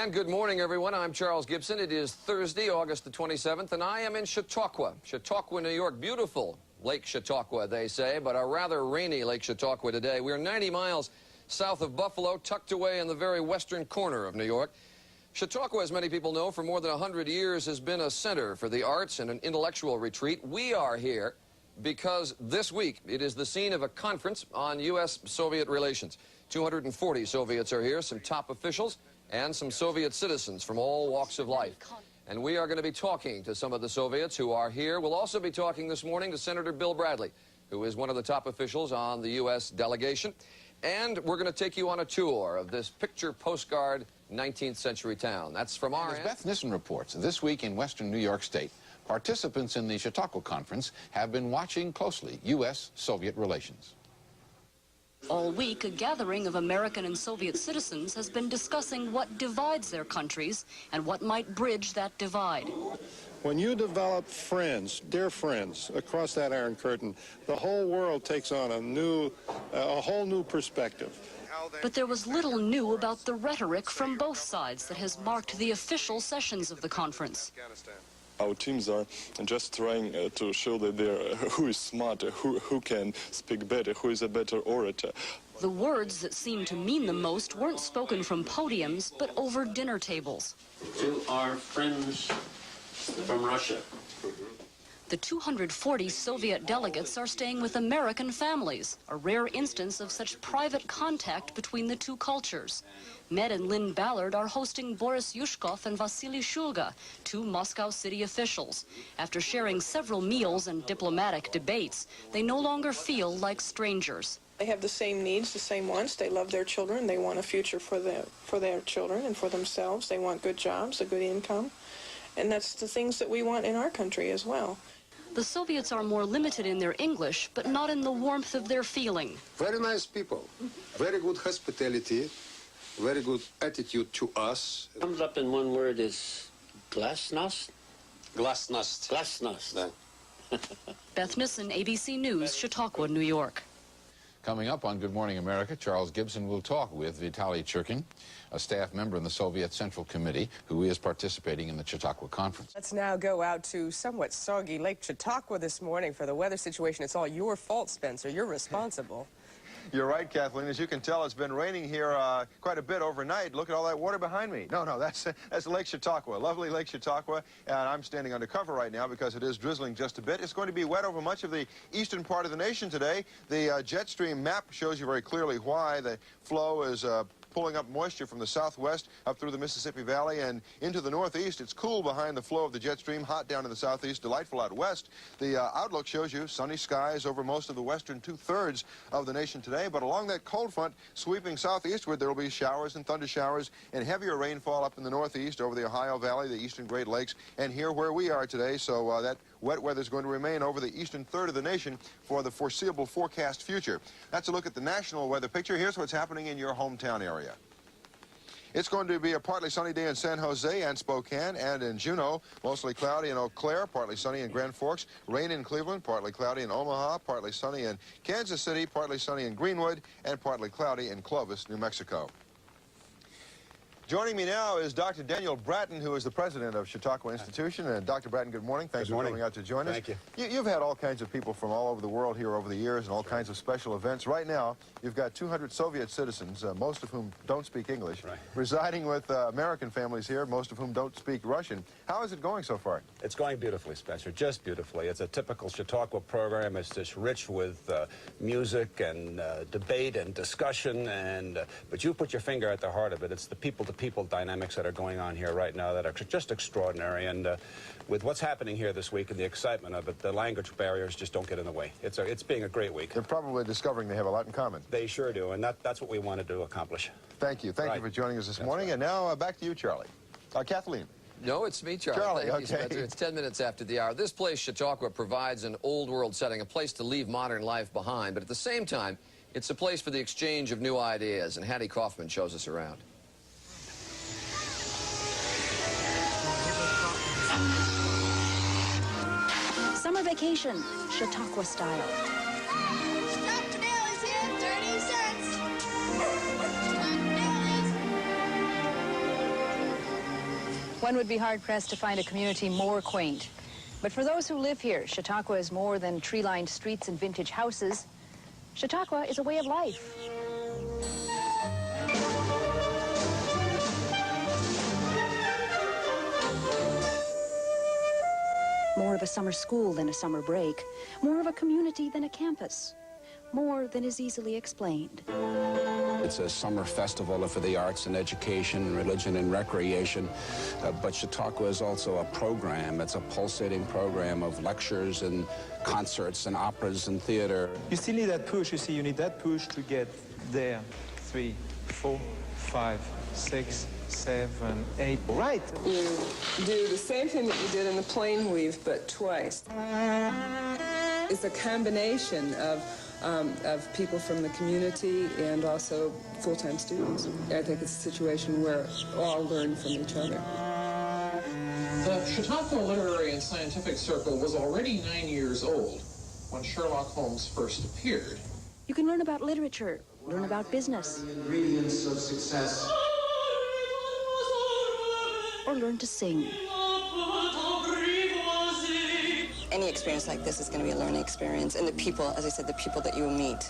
And good morning, everyone. I'm Charles Gibson. It is Thursday, August the 27th, and I am in Chautauqua, New York. Beautiful Lake Chautauqua, they say, but a rather rainy Lake Chautauqua today. We're 90 miles south of Buffalo, tucked away in the very western corner of New York. Chautauqua, as many people know, for more than 100 years has been a center for the arts and an intellectual retreat. We are here because this week it is the scene of a conference on U.S.-Soviet relations. 240 Soviets are here, some top officials, and some Soviet citizens from all walks of life. And we are going to be talking to some of the Soviets who are here. We'll also be talking this morning to Senator Bill Bradley, who is one of the top officials on the U.S. delegation. And we're going to take you on a tour of this picture postcard 19th century town. That's from our end. As Beth Nissen reports, this week in western New York State, participants in the Chautauqua Conference have been watching closely U.S.-Soviet relations. All week, a gathering of American and Soviet citizens has been discussing what divides their countries and what might bridge that divide. When you develop friends, dear friends, across that Iron Curtain, the whole world takes on a whole new perspective. But there was little new about the rhetoric from both sides that has marked the official sessions of the conference. Our teams are just trying to show that who is smarter, who can speak better, who is a better orator. The words that seemed to mean the most weren't spoken from podiums, but over dinner tables. To our friends from Russia. The 240 Soviet delegates are staying with American families, a rare instance of such private contact between the two cultures. Med and Lynn Ballard are hosting Boris Yushkov and Vasily Shulga, two Moscow city officials. After sharing several meals and diplomatic debates, they no longer feel like strangers. They have the same needs, the same wants. They love their children. They want a future for their children and for themselves. They want good jobs, a good income. And that's the things that we want in our country as well. The Soviets are more limited in their English, but not in the warmth of their feeling. Very nice people, very good hospitality, very good attitude to us. Comes up in one word is glasnost? Glasnost. Glasnost. Beth Nissen, ABC News, Chautauqua, New York. Coming up on Good Morning America, Charles Gibson will talk with Vitaly Churkin, a staff member in the Soviet Central Committee who is participating in the Chautauqua Conference. Let's now go out to somewhat soggy Lake Chautauqua this morning for the weather situation. It's all your fault, Spencer. You're responsible. You're right, Kathleen. As you can tell, it's been raining here quite a bit overnight. Look at all that water behind me. No, that's Lake Chautauqua, lovely Lake Chautauqua, and I'm standing under cover right now because it is drizzling just a bit. It's going to be wet over much of the eastern part of the nation today. The jet stream map shows you very clearly why. The flow is pulling up moisture from the southwest up through the Mississippi Valley and into the northeast. It's cool behind the flow of the jet stream, hot down in the southeast, delightful out west. The outlook shows you sunny skies over most of the western two-thirds of the nation today, but along that cold front sweeping southeastward, there will be showers and thunder showers and heavier rainfall up in the northeast over the Ohio Valley, the eastern Great Lakes, and here where we are today. So that wet weather is going to remain over the eastern third of the nation for the foreseeable forecast future. That's a look at the national weather picture. Here's what's happening in your hometown area. It's going to be a partly sunny day in San Jose and Spokane and in Juneau. Mostly cloudy in Eau Claire, partly sunny in Grand Forks. Rain in Cleveland, partly cloudy in Omaha, partly sunny in Kansas City, partly sunny in Greenwood, and partly cloudy in Clovis, New Mexico. Joining me now is Dr. Daniel Bratton, who is the president of Chautauqua Institution. And Dr. Bratton, good morning. Thanks for coming out to join us. Thank you. You've had all kinds of people from all over the world here over the years and all kinds of special events. Right now, you've got 200 Soviet citizens, most of whom don't speak English, residing with American families here, most of whom don't speak Russian. How is it going so far? It's going beautifully, Spencer, just beautifully. It's a typical Chautauqua program. It's just rich with music and debate and discussion, but you put your finger at the heart of it. It's the people-to-people dynamics that are going on here right now that are just extraordinary. And with what's happening here this week and the excitement of it, the language barriers just don't get in the way. It's being a great week. They're probably discovering they have a lot in common. They sure do, and that's what we wanted to accomplish. Thank you. Thank you for joining us this morning. Right. And now back to you, Charlie. Kathleen. No, it's me, Charlie. Charlie, Thank you, Spencer. It's 10 minutes after the hour. This place, Chautauqua, provides an old-world setting, a place to leave modern life behind. But at the same time, it's a place for the exchange of new ideas. And Hattie Kaufman shows us around. Summer vacation, Chautauqua style. Stop the dailies here, 30 cents. One would be hard-pressed to find a community more quaint. But for those who live here, Chautauqua is more than tree-lined streets and vintage houses. Chautauqua is a way of life. More of a summer school than a summer break. More of a community than a campus. More than is easily explained. It's a summer festival for the arts and education, religion and recreation. But Chautauqua is also a program. It's a pulsating program of lectures and concerts and operas and theater. You still need that push. You see, you need that push to get there. 3, 4, 5, 6, 7, 8. Right. You do the same thing that you did in the plane weave, but twice. It's a combination of people from the community and also full-time students. I think it's a situation where all learn from each other. The Chautauqua Literary and Scientific Circle was already 9 years old when Sherlock Holmes first appeared. You can learn about literature, learn about business. The ingredients of success. Or learn to sing. Any experience like this is going to be a learning experience. And the people, as I said, the people that you will meet,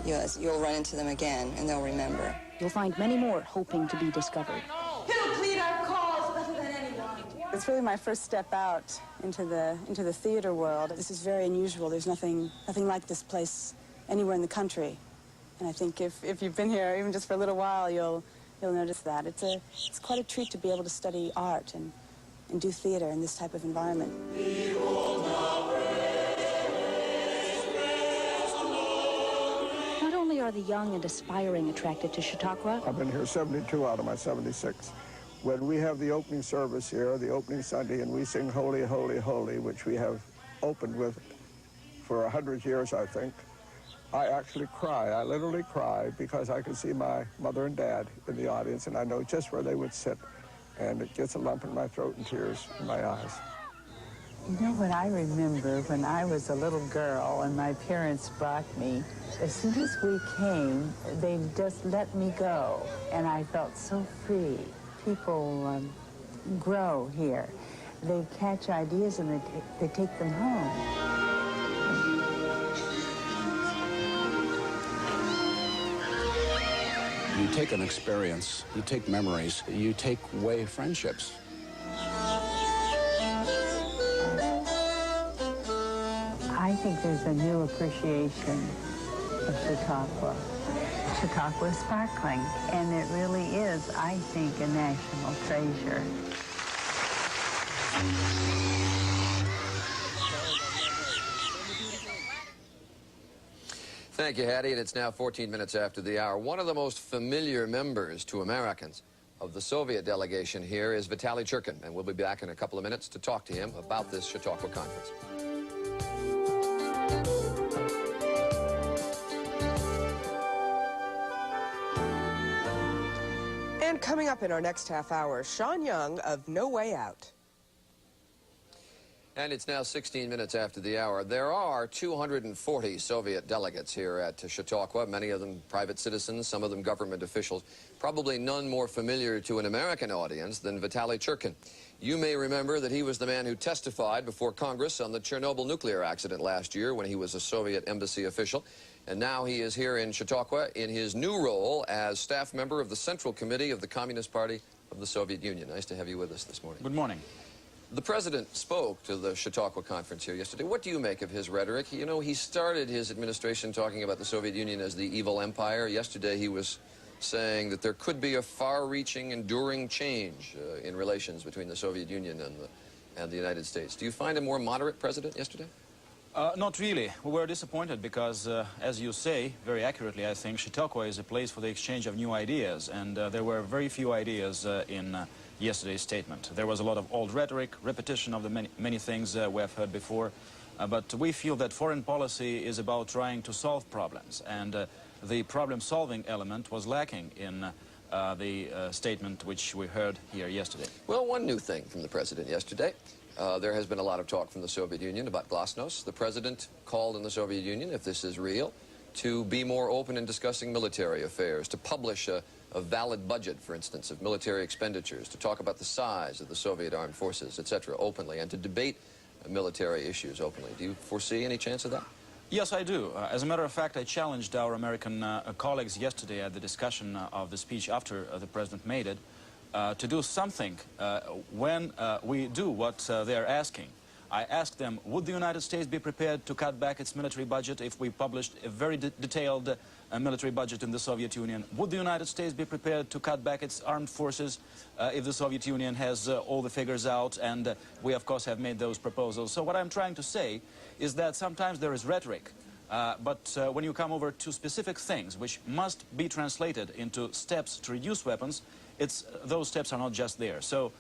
you'll run into them again, and they'll remember. You'll find many more hoping to be discovered. He'll plead our cause better than anyone. It's really my first step out into the theater world. This is very unusual. There's nothing like this place anywhere in the country. And I think if you've been here even just for a little while, you'll notice that. It's quite a treat to be able to study art and do theater in this type of environment. Not only are the young and aspiring attracted to Chautauqua. I've been here 72 out of my 76. When we have the opening service here, the opening Sunday, and we sing Holy, Holy, Holy, which we have opened with for 100 years, I think, I actually cry. I literally cry because I can see my mother and dad in the audience, and I know just where they would sit. And it gets a lump in my throat and tears in my eyes. You know what I remember when I was a little girl and my parents brought me, as soon as we came, they just let me go. And I felt so free. People grow here. They catch ideas and they take them home. You take an experience, you take memories, you take away friendships. I think there's a new appreciation of Chautauqua. Chautauqua is sparkling, and it really is, I think, a national treasure. Thank you, Hattie, and it's now 14 minutes after the hour. One of the most familiar members to Americans of the Soviet delegation here is Vitaly Churkin, and we'll be back in a couple of minutes to talk to him about this Chautauqua conference. And coming up in our next half hour, Sean Young of No Way Out. And it's now 16 minutes after the hour. There are 240 Soviet delegates here at Chautauqua, many of them private citizens, some of them government officials. Probably none more familiar to an American audience than Vitaly Churkin. You may remember that he was the man who testified before Congress on the Chernobyl nuclear accident last year when he was a Soviet embassy official. And now he is here in Chautauqua in his new role as staff member of the Central Committee of the Communist Party of the Soviet Union. Nice to have you with us this morning. Good morning. The president spoke to the Chautauqua conference here yesterday. What do you make of his rhetoric? You know, he started his administration talking about the Soviet Union as the evil empire. Yesterday he was saying that there could be a far-reaching, enduring change in relations between the Soviet Union and the United States. Do you find a more moderate president yesterday? Not really. We were disappointed because, as you say, very accurately, I think, Chautauqua is a place for the exchange of new ideas, and there were very few ideas in yesterday's statement. There was a lot of old rhetoric, repetition of the many things we have heard before, but we feel that foreign policy is about trying to solve problems, and the problem-solving element was lacking in the statement which we heard here yesterday. Well, one new thing from the president yesterday. There has been a lot of talk from the Soviet Union about glasnost. The president called on the Soviet Union, if this is real, to be more open in discussing military affairs, to publish a a valid budget, for instance, of military expenditures, to talk about the size of the Soviet armed forces, etc., openly, and to debate military issues openly. Do you foresee any chance of that? Yes, I do. As a matter of fact, I challenged our American colleagues yesterday at the discussion of the speech after the President made it to do something when we do what they're asking. I asked them, would the United States be prepared to cut back its military budget if we published a very detailed military budget in the Soviet Union? Would the United States be prepared to cut back its armed forces if the Soviet Union has all the figures out? And we, of course, have made those proposals. So what I'm trying to say is that sometimes there is rhetoric, but when you come over to specific things which must be translated into steps to reduce weapons, those steps are not just there. So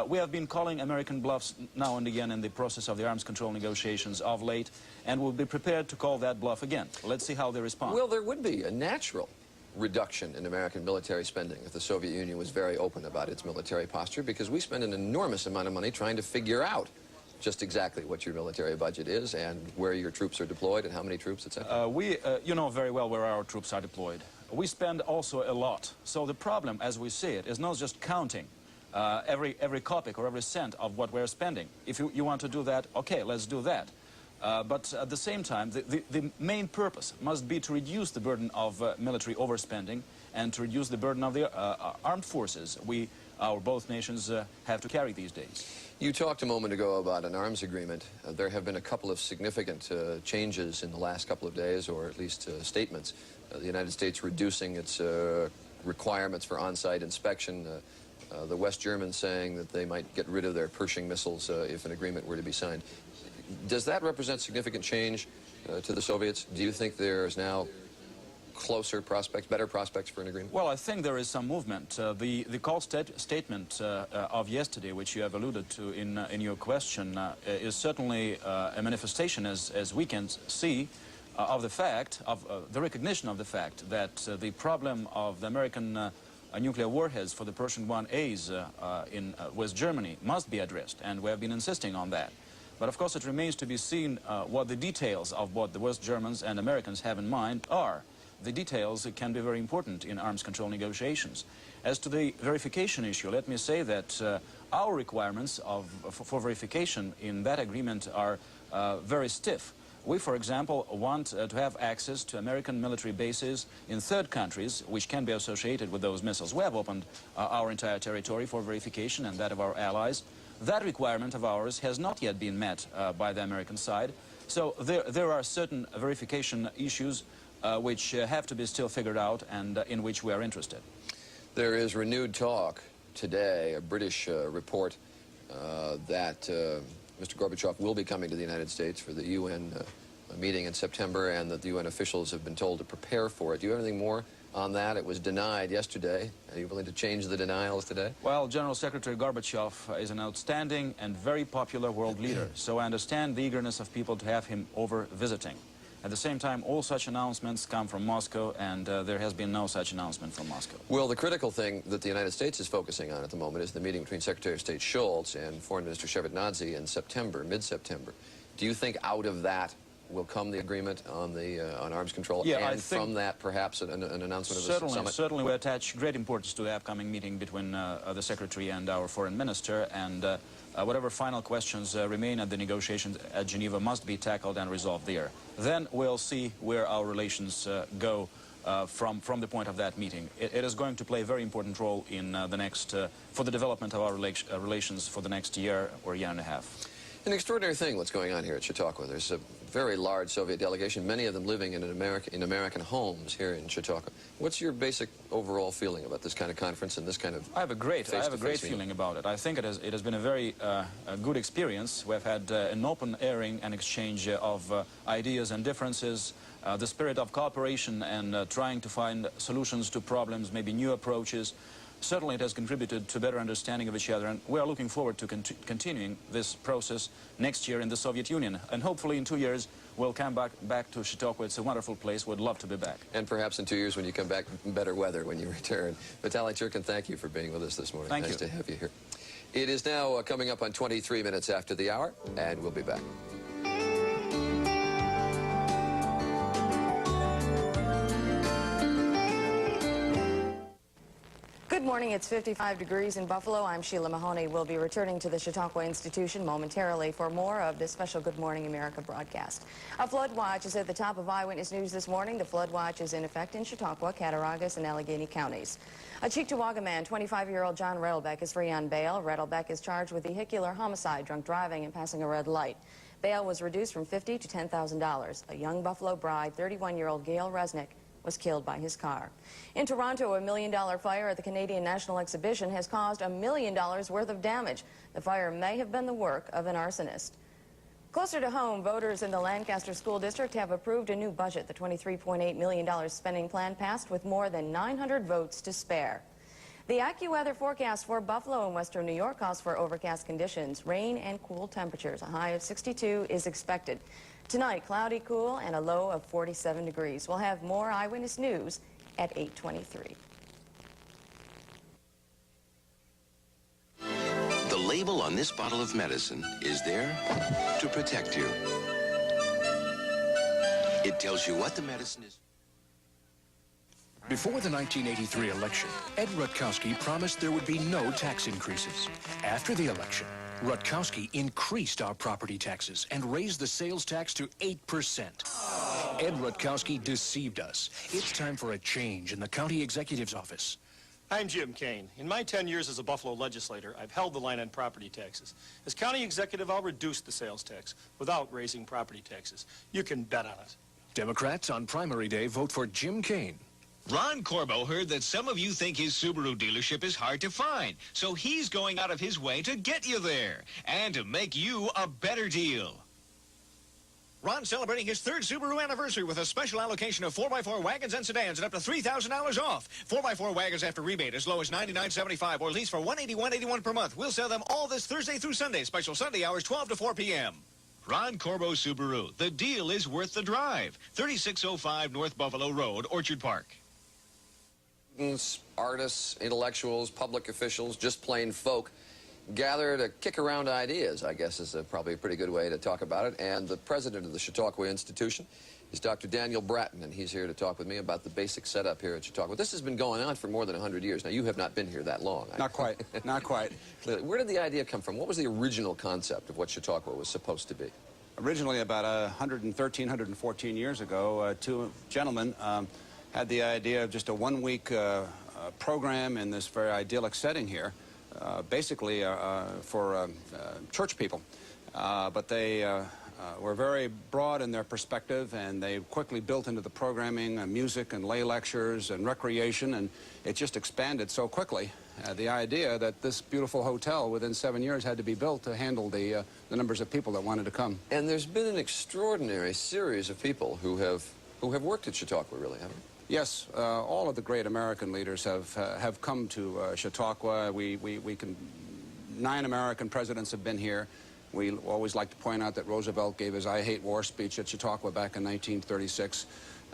we have been calling American bluffs now and again in the process of the arms control negotiations of late, and we'll be prepared to call that bluff again. Let's see how they respond. Well, there would be a natural reduction in American military spending if the Soviet Union was very open about its military posture, because we spend an enormous amount of money trying to figure out just exactly what your military budget is and where your troops are deployed and how many troops, etc. You know very well where our troops are deployed. We spend also a lot. So the problem, as we see it, is not just counting every kopeck or every cent of what we're spending. If you want to do that, okay, let's do that. But at the same time, the main purpose must be to reduce the burden of military overspending and to reduce the burden of the armed forces both nations have to carry these days. You talked a moment ago about an arms agreement. There have been a couple of significant changes in the last couple of days, or at least statements. The United States reducing its requirements for on-site inspection. The West Germans saying that they might get rid of their Pershing missiles if an agreement were to be signed. Does that represent significant change to the Soviets? Do you think there's now closer prospects, better prospects for an agreement? Well, I think there is some movement. The call statement of yesterday, which you have alluded to in your question, is certainly a manifestation, as we can see, of the fact, of the recognition of the fact that the problem of the American nuclear warheads for the Pershing 1As in West Germany must be addressed, and we have been insisting on that. But of course it remains to be seen what the details of what the West Germans and Americans have in mind are. The details can be very important in arms control negotiations. As to the verification issue, let me say that our requirements for verification in that agreement are very stiff. We, for example, want to have access to American military bases in third countries which can be associated with those missiles. We have opened our entire territory for verification and that of our allies. That requirement of ours has not yet been met by the American side. So there are certain verification issues which have to be still figured out and in which we are interested. There is renewed talk today, a British report, that Mr. Gorbachev will be coming to the United States for the UN meeting in September, and that the UN officials have been told to prepare for it. Do you have anything more on that? It was denied yesterday. Are you willing to change the denials today? Well, General Secretary Gorbachev is an outstanding and very popular world leader, so I understand the eagerness of people to have him over visiting. At the same time, all such announcements come from Moscow, and there has been no such announcement from Moscow. Well, the critical thing that the United States is focusing on at the moment is the meeting between Secretary of State Shultz and Foreign Minister Shevardnadze in September, mid-September. Do you think out of that will come the agreement on on arms control? Yeah, and I think from that, perhaps an announcement of the summit? Certainly, we attach great importance to the upcoming meeting between the Secretary and our Foreign Minister, and whatever final questions remain at the negotiations at Geneva must be tackled and resolved there. Then we'll see where our relations go from the point of that meeting. It is going to play a very important role in for the development of our relations for the next year or year and a half. An extraordinary thing what's going on here at Chautauqua. There's a very large Soviet delegation, many of them living in American homes here in Chautauqua. What's your basic overall feeling about this kind of conference and this kind of I have a great feeling about it. I think it has been a very good experience. We've had an open airing and exchange of ideas and differences, the spirit of cooperation and trying to find solutions to problems, maybe new approaches. Certainly it has contributed to better understanding of each other, and we are looking forward to continuing this process next year in the Soviet Union. And hopefully in 2 years we'll come back to Chautauqua. It's a wonderful place. We'd love to be back. And perhaps in 2 years when you come back, better weather when you return. Vitaly Churkin, thank you for being with us this morning. Thank you. Nice to have you here. It is now coming up on 23 minutes after the hour, and we'll be back. morning. It's 55 degrees in Buffalo. I'm Sheila Mahoney. We'll be returning to the Chautauqua Institution momentarily for more of this special Good Morning America broadcast. A flood watch is at the top of Eyewitness News this morning. The flood watch is in effect in Chautauqua, Cattaraugus, and Allegheny counties. A Cheektowaga man, 25-year-old John Redelbeck, is free on bail. Redelbeck is charged with vehicular homicide, drunk driving, and passing a red light. Bail was reduced from $50,000 to $10,000. A young Buffalo bride, 31-year-old Gail Resnick, was killed by his car. In Toronto, a $1 million fire at the Canadian National Exhibition has caused $1 million worth of damage. The fire may have been the work of an arsonist. Closer to home, voters in the Lancaster School District have approved a new budget. The $23.8 million spending plan passed with more than 900 votes to spare. The AccuWeather forecast for Buffalo and western New York calls for overcast conditions, rain, and cool temperatures. A high of 62 is expected. Tonight, cloudy, cool, and a low of 47 degrees. We'll have more Eyewitness News at 8:23. The label on this bottle of medicine is there to protect you. It tells you what the medicine is. Before the 1983 election, Ed Rutkowski promised there would be no tax increases. After the election, Rutkowski increased our property taxes and raised the sales tax to 8%. Ed Rutkowski deceived us. It's time for a change in the county executive's office. I'm Jim Kane. In my 10 years as a Buffalo legislator, I've held the line on property taxes. As county executive, I'll reduce the sales tax without raising property taxes. You can bet on it. Democrats on primary day vote for Jim Kane. Ron Corbo heard that some of you think his Subaru dealership is hard to find, so he's going out of his way to get you there and to make you a better deal. Ron's celebrating his 3rd Subaru anniversary with a special allocation of 4x4 wagons and sedans at up to $3,000 off. 4x4 wagons after rebate as low as $99.75 or lease for $181.81 per month. We'll sell them all this Thursday through Sunday. Special Sunday hours 12 to 4 p.m. Ron Corbo Subaru. The deal is worth the drive. 3605 North Buffalo Road, Orchard Park. Artists, intellectuals, public officials, just plain folk gather to kick around ideas, I guess is probably a pretty good way to talk about it. And the president of the Chautauqua Institution is Dr. Daniel Bratton, and he's here to talk with me about the basic setup here at Chautauqua. This has been going on for more than 100 years. Now, you have not been here that long. Not quite. Not quite. Where did the idea come from? What was the original concept of what Chautauqua was supposed to be? Originally, about 113, 114 years ago, two gentlemen had the idea of just a one-week program in this very idyllic setting here, basically for church people. But they were very broad in their perspective, and they quickly built into the programming music and lay lectures and recreation, and it just expanded so quickly. The idea that this beautiful hotel within 7 years had to be built to handle the numbers of people that wanted to come. And there's been an extraordinary series of people who have worked at Chautauqua, really, haven't they? Yes, all of the great American leaders have come to Chautauqua. 9 American presidents have been here. We always like to point out that Roosevelt gave his I Hate War speech at Chautauqua back in 1936.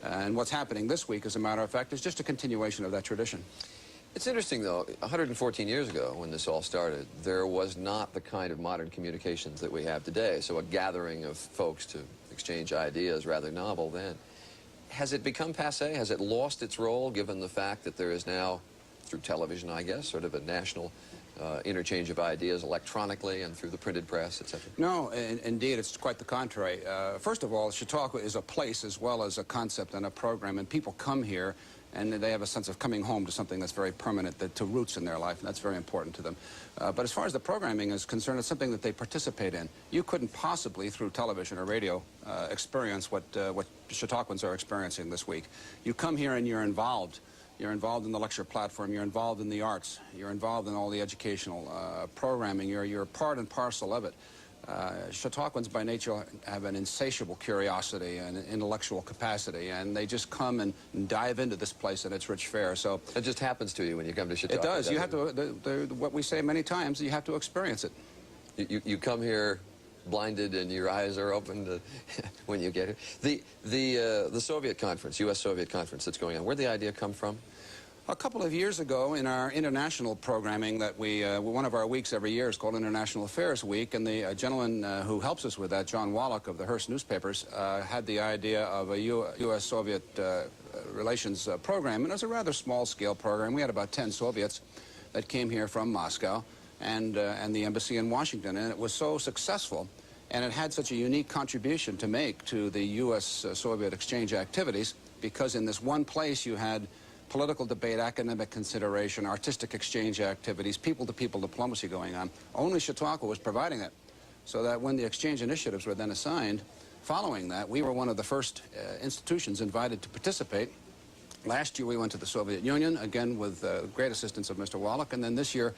And what's happening this week, as a matter of fact, is just a continuation of that tradition. It's interesting, though, 114 years ago when this all started, there was not the kind of modern communications that we have today. So a gathering of folks to exchange ideas, rather novel then. Has it become passé? Has it lost its role, given the fact that there is now, through television, I guess, sort of a national interchange of ideas electronically and through the printed press, etc.? No, indeed, it's quite the contrary. First of all, Chautauqua is a place as well as a concept and a program, and people come here and they have a sense of coming home to something that's very permanent, to roots in their life, and that's very important to them. But as far as the programming is concerned, it's something that they participate in. You couldn't possibly, through television or radio, experience what Chautauquans are experiencing this week. You come here and you're involved. You're involved in the lecture platform. You're involved in the arts. You're involved in all the educational programming. You're part and parcel of it. Chautauquans by nature have an insatiable curiosity and intellectual capacity, and they just come and dive into this place and its rich fare. So it just happens to you when you come to Chautauqua. It does. You have to. What we say many times, you have to experience it. You come here blinded and your eyes are opened when you get here. The Soviet conference, U.S. Soviet conference that's going on. Where'd the idea come from? A couple of years ago, in our international programming that one of our weeks every year is called International Affairs Week, and the gentleman who helps us with that, John Wallach of the Hearst newspapers, had the idea of a U.S.-Soviet relations program, and it was a rather small-scale program. We had about 10 Soviets that came here from Moscow and the embassy in Washington, and it was so successful, and it had such a unique contribution to make to the U.S.-Soviet exchange activities, because in this one place you had political debate, academic consideration, artistic exchange activities, people-to-people diplomacy going on. Only Chautauqua was providing it, so that when the exchange initiatives were then assigned, following that, we were one of the first institutions invited to participate. Last year we went to the Soviet Union, again with great assistance of Mr. Wallach, and then this year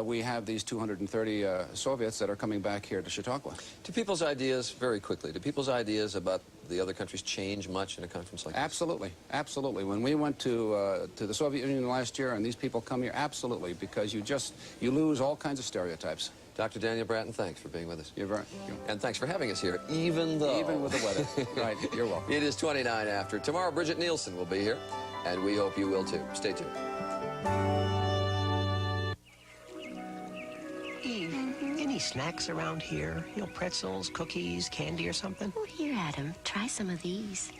we have these 230 Soviets that are coming back here to Chautauqua. Do people's ideas, very quickly, do people's ideas about the other countries change much in a conference like this? Absolutely, absolutely. When we went to the Soviet Union last year and these people come here, absolutely, because you lose all kinds of stereotypes. Dr. Daniel Bratton, thanks for being with us. You're right. And thanks for having us here, even though... Even with the weather. Right, you're welcome. It is 29 after. Tomorrow, Bridget Nielsen will be here, and we hope you will too. Stay tuned. Eve, any snacks around here? You know, pretzels, cookies, candy or something? Oh, here, Adam. Try some of these.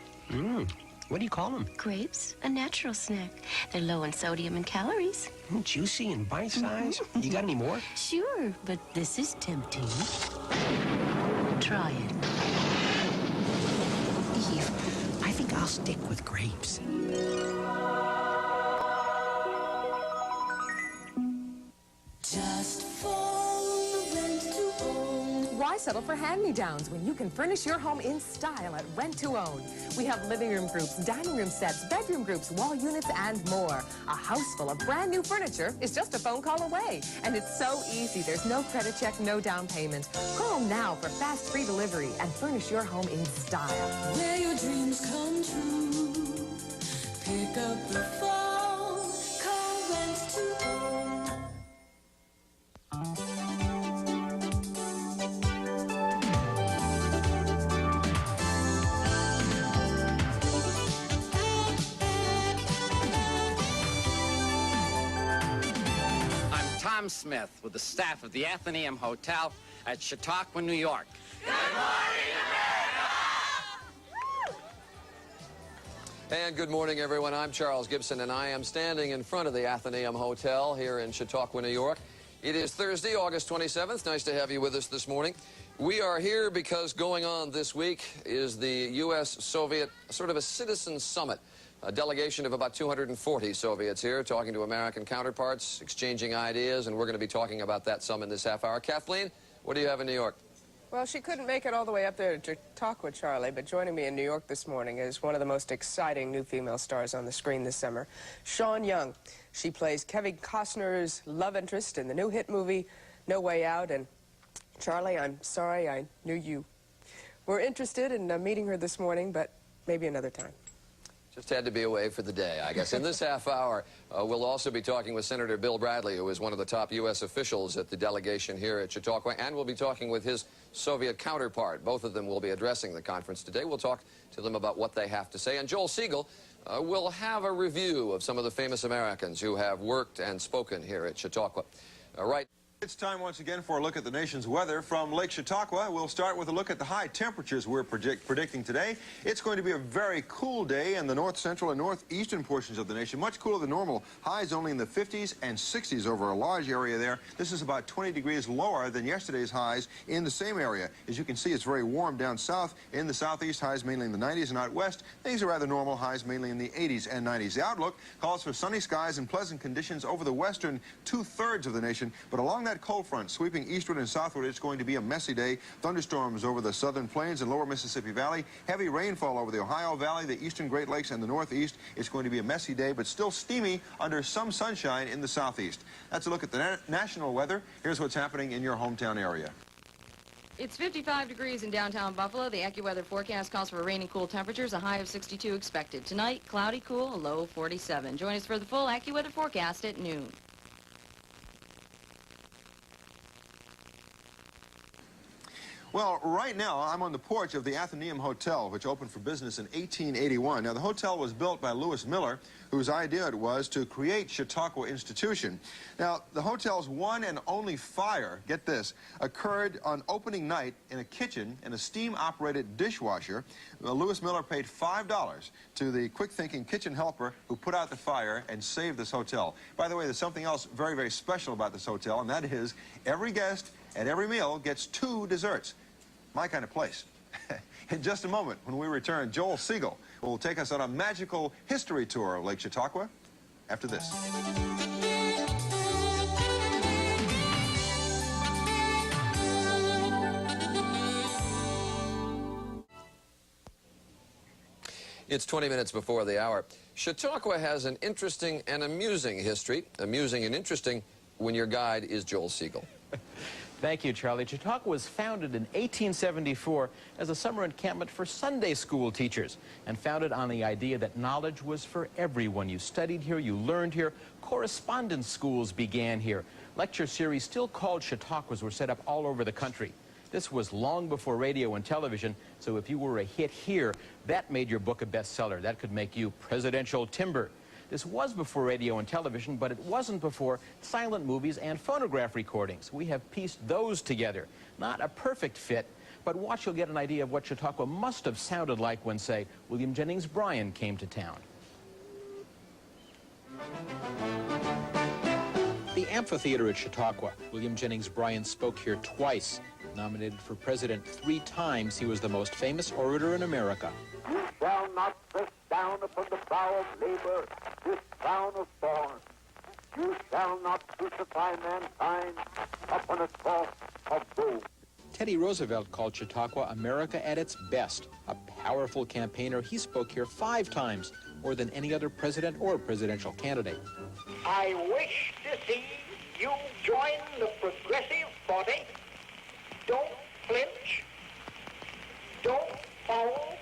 What do you call them? Grapes, a natural snack. They're low in sodium and calories. Juicy and bite size. You got any more? Sure, but this is tempting. Try it. Eve, I think I'll stick with grapes. Just follow the rent to own. Why settle for hand-me-downs when you can furnish your home in style at Rent to Own? We have living room groups, dining room sets, bedroom groups, wall units, and more. A house full of brand new furniture is just a phone call away. And it's so easy. There's no credit check, no down payment. Call now for fast free delivery and furnish your home in style. Where your dreams come true. Pick up the phone. Call Rent to Own. Tom Smith with the staff of the Athenaeum Hotel at Chautauqua, New York. Good morning, America! And good morning, everyone. I'm Charles Gibson, and I am standing in front of the Athenaeum Hotel here in Chautauqua, New York. It is Thursday, August 27th. Nice to have you with us this morning. We are here because going on this week is the U.S.-Soviet, sort of a citizen summit. A delegation of about 240 Soviets here talking to American counterparts, exchanging ideas, and we're going to be talking about that some in this half hour. Kathleen, what do you have in New York? Well, she couldn't make it all the way up there to talk with Charlie, but joining me in New York this morning is one of the most exciting new female stars on the screen this summer, Sean Young. She plays Kevin Costner's love interest in the new hit movie No Way Out, and Charlie, I'm sorry I knew you were interested in meeting her this morning, but maybe another time. Just had to be away for the day, I guess. In this half hour, we'll also be talking with Senator Bill Bradley, who is one of the top U.S. officials at the delegation here at Chautauqua, and we'll be talking with his Soviet counterpart. Both of them will be addressing the conference today. We'll talk to them about what they have to say. And Joel Siegel will have a review of some of the famous Americans who have worked and spoken here at Chautauqua. Right. It's time once again for a look at the nation's weather from Lake Chautauqua. We'll start with a look at the high temperatures we're predicting today. It's going to be a very cool day in the north central and northeastern portions of the nation, much cooler than normal. Highs only in the 50s and 60s over a large area there. This is about 20 degrees lower than yesterday's highs in the same area. As you can see, it's very warm down south. In the southeast, highs mainly in the 90s, and out west, things are rather normal, highs mainly in the 80s and 90s. The outlook calls for sunny skies and pleasant conditions over the western two-thirds of the nation, but along that cold front sweeping eastward and southward, it's going to be a messy day. Thunderstorms over the southern plains and lower Mississippi Valley. Heavy rainfall over the Ohio Valley, the eastern Great Lakes, and the northeast. It's going to be a messy day, but still steamy under some sunshine in the southeast. That's a look at the national weather. Here's what's happening in your hometown area. It's 55 degrees in downtown Buffalo. The AccuWeather forecast calls for rainy, cool temperatures, a high of 62 expected. Tonight, cloudy, cool, a low of 47. Join us for the full AccuWeather forecast at noon. Well, right now, I'm on the porch of the Athenaeum Hotel, which opened for business in 1881. Now, the hotel was built by Lewis Miller, whose idea it was to create Chautauqua Institution. Now, the hotel's one and only fire, get this, occurred on opening night in a kitchen in a steam-operated dishwasher. Lewis Miller paid $5 to the quick-thinking kitchen helper who put out the fire and saved this hotel. By the way, there's something else very, very special about this hotel, and that is every guest at every meal gets 2 desserts. My kind of place. In just a moment, when we return, Joel Siegel will take us on a magical history tour of Lake Chautauqua after this. It's 20 minutes before the hour. Chautauqua has an interesting and amusing history. Amusing and interesting when your guide is Joel Siegel. Thank you, Charlie. Chautauqua was founded in 1874 as a summer encampment for Sunday school teachers and founded on the idea that knowledge was for everyone. You studied here, you learned here. Correspondence schools began here. Lecture series still called Chautauquas were set up all over the country. This was long before radio and television, so if you were a hit here, that made your book a bestseller. That could make you presidential timber. This was before radio and television, but it wasn't before silent movies and phonograph recordings. We have pieced those together. Not a perfect fit, but watch, you'll get an idea of what Chautauqua must have sounded like when, say, William Jennings Bryan came to town. The amphitheater at Chautauqua. William Jennings Bryan spoke here twice. Nominated for president 3 times, he was the most famous orator in America. You shall not press down upon the brow of labor this crown of thorns. You shall not crucify mankind upon a cross of gold. Teddy Roosevelt called Chautauqua America at its best. A powerful campaigner, he spoke here 5 times, more than any other president or presidential candidate. I wish to see you join the progressive body. Don't flinch. Don't foul.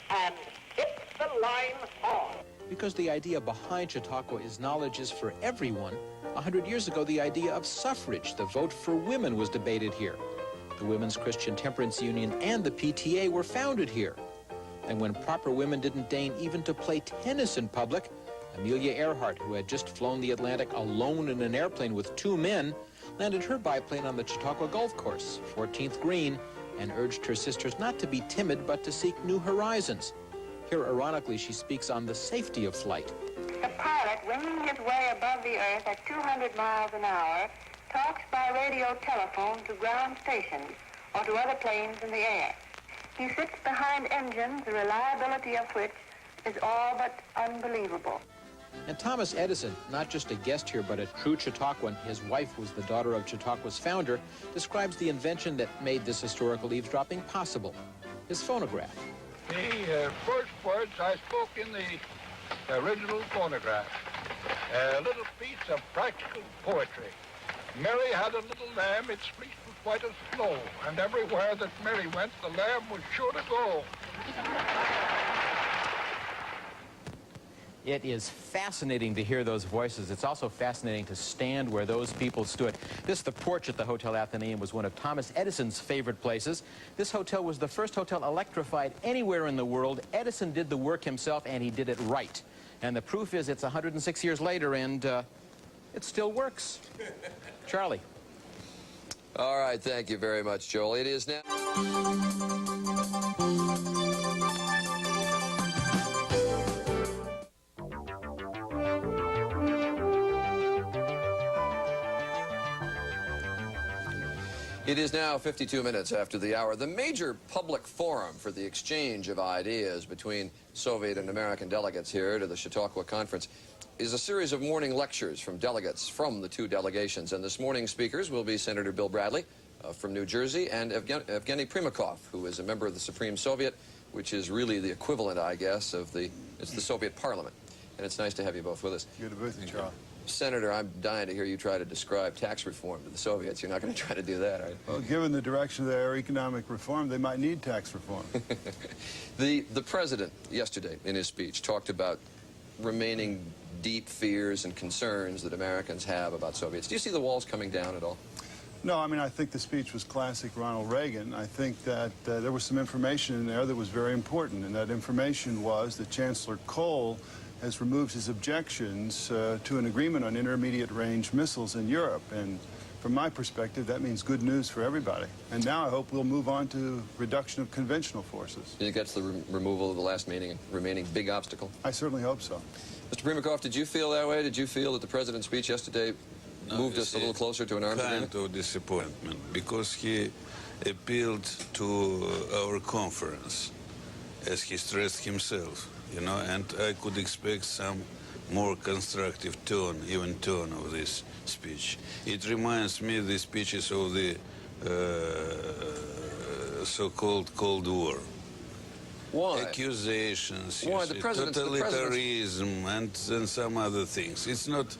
And hit the line hard. Because the idea behind Chautauqua is knowledge is for everyone, 100 years ago the idea of suffrage, the vote for women, was debated here. The Women's Christian Temperance Union and the PTA were founded here. And when proper women didn't deign even to play tennis in public, Amelia Earhart, who had just flown the Atlantic alone in an airplane with 2 men, landed her biplane on the Chautauqua Golf Course, 14th green, and urged her sisters not to be timid but to seek new horizons. Here, ironically, she speaks on the safety of flight. A pilot winging his way above the earth at 200 miles an hour talks by radio telephone to ground stations or to other planes in the air. He sits behind engines, the reliability of which is all but unbelievable. And Thomas Edison, not just a guest here, but a true Chautauquan, his wife was the daughter of Chautauqua's founder, describes the invention that made this historical eavesdropping possible, his phonograph. The first words I spoke in the original phonograph, a little piece of practical poetry. Mary had a little lamb, its fleece was white as snow, and everywhere that Mary went, the lamb was sure to go. It is fascinating to hear those voices. It's also fascinating to stand where those people stood. The porch at the Hotel Athenaeum was one of Thomas Edison's favorite places. This hotel was the first hotel electrified anywhere in the world. Edison did the work himself, and he did it right. And the proof is it's 106 years later, and it still works. Charlie. All right, thank you very much, Joel. It is now... It is now 52 minutes after the hour. The major public forum for the exchange of ideas between Soviet and American delegates here to the Chautauqua Conference is a series of morning lectures from delegates from the 2 delegations. And this morning's speakers will be Senator Bill Bradley from New Jersey and Evgeny Primakov, who is a member of the Supreme Soviet, which is really the equivalent, I guess, of the Soviet Parliament. And it's nice to have you both with us. Good to be with you, Charlie. Senator, I'm dying to hear you try to describe tax reform to the Soviets. You're not going to try to do that, are you? Well, given the direction of their economic reform, they might need tax reform. The president yesterday in his speech talked about remaining deep fears and concerns that Americans have about Soviets. Do you see the walls coming down at all? No, I mean, I think the speech was classic Ronald Reagan. I think that there was some information in there that was very important, and that information was that Chancellor Kohl has removed his objections to an agreement on intermediate-range missiles in Europe. And from my perspective, that means good news for everybody. And now I hope we'll move on to reduction of conventional forces. Do you think that's the removal of the last remaining big obstacle? I certainly hope so. Mr. Primakov, did you feel that way? Did you feel that the President's speech yesterday moved us a little closer to an arms agreement? Kind of disappointment, because he appealed to our conference, as he stressed himself, you know, and I could expect some more constructive tone, even tone of this speech. It reminds me of the speeches of the so-called Cold War. Why? Accusations, Why? The president's, totalitarianism, and some other things. It's not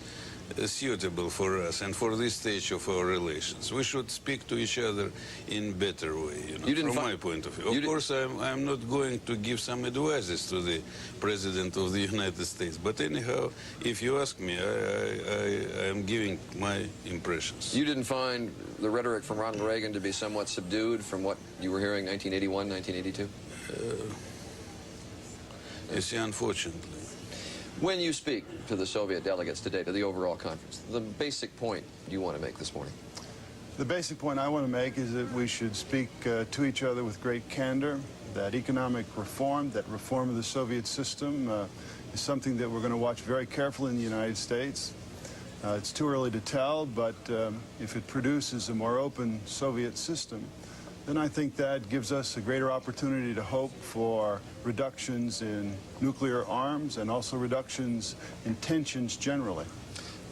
suitable for us and for this stage of our relations. We should speak to each other in better way, you know, from my point of view. Of course, I'm not going to give some advices to the President of the United States, but anyhow, if you ask me, I am giving my impressions. You didn't find the rhetoric from Ronald Reagan to be somewhat subdued from what you were hearing 1981, 1982? You see, unfortunately. When you speak to the Soviet delegates today, to the overall conference, the basic point you want to make this morning? The basic point I want to make is that we should speak to each other with great candor, that economic reform, that reform of the Soviet system is something that we're going to watch very carefully in the United States. It's too early to tell, but if it produces a more open Soviet system, then I think that gives us a greater opportunity to hope for reductions in nuclear arms and also reductions in tensions generally.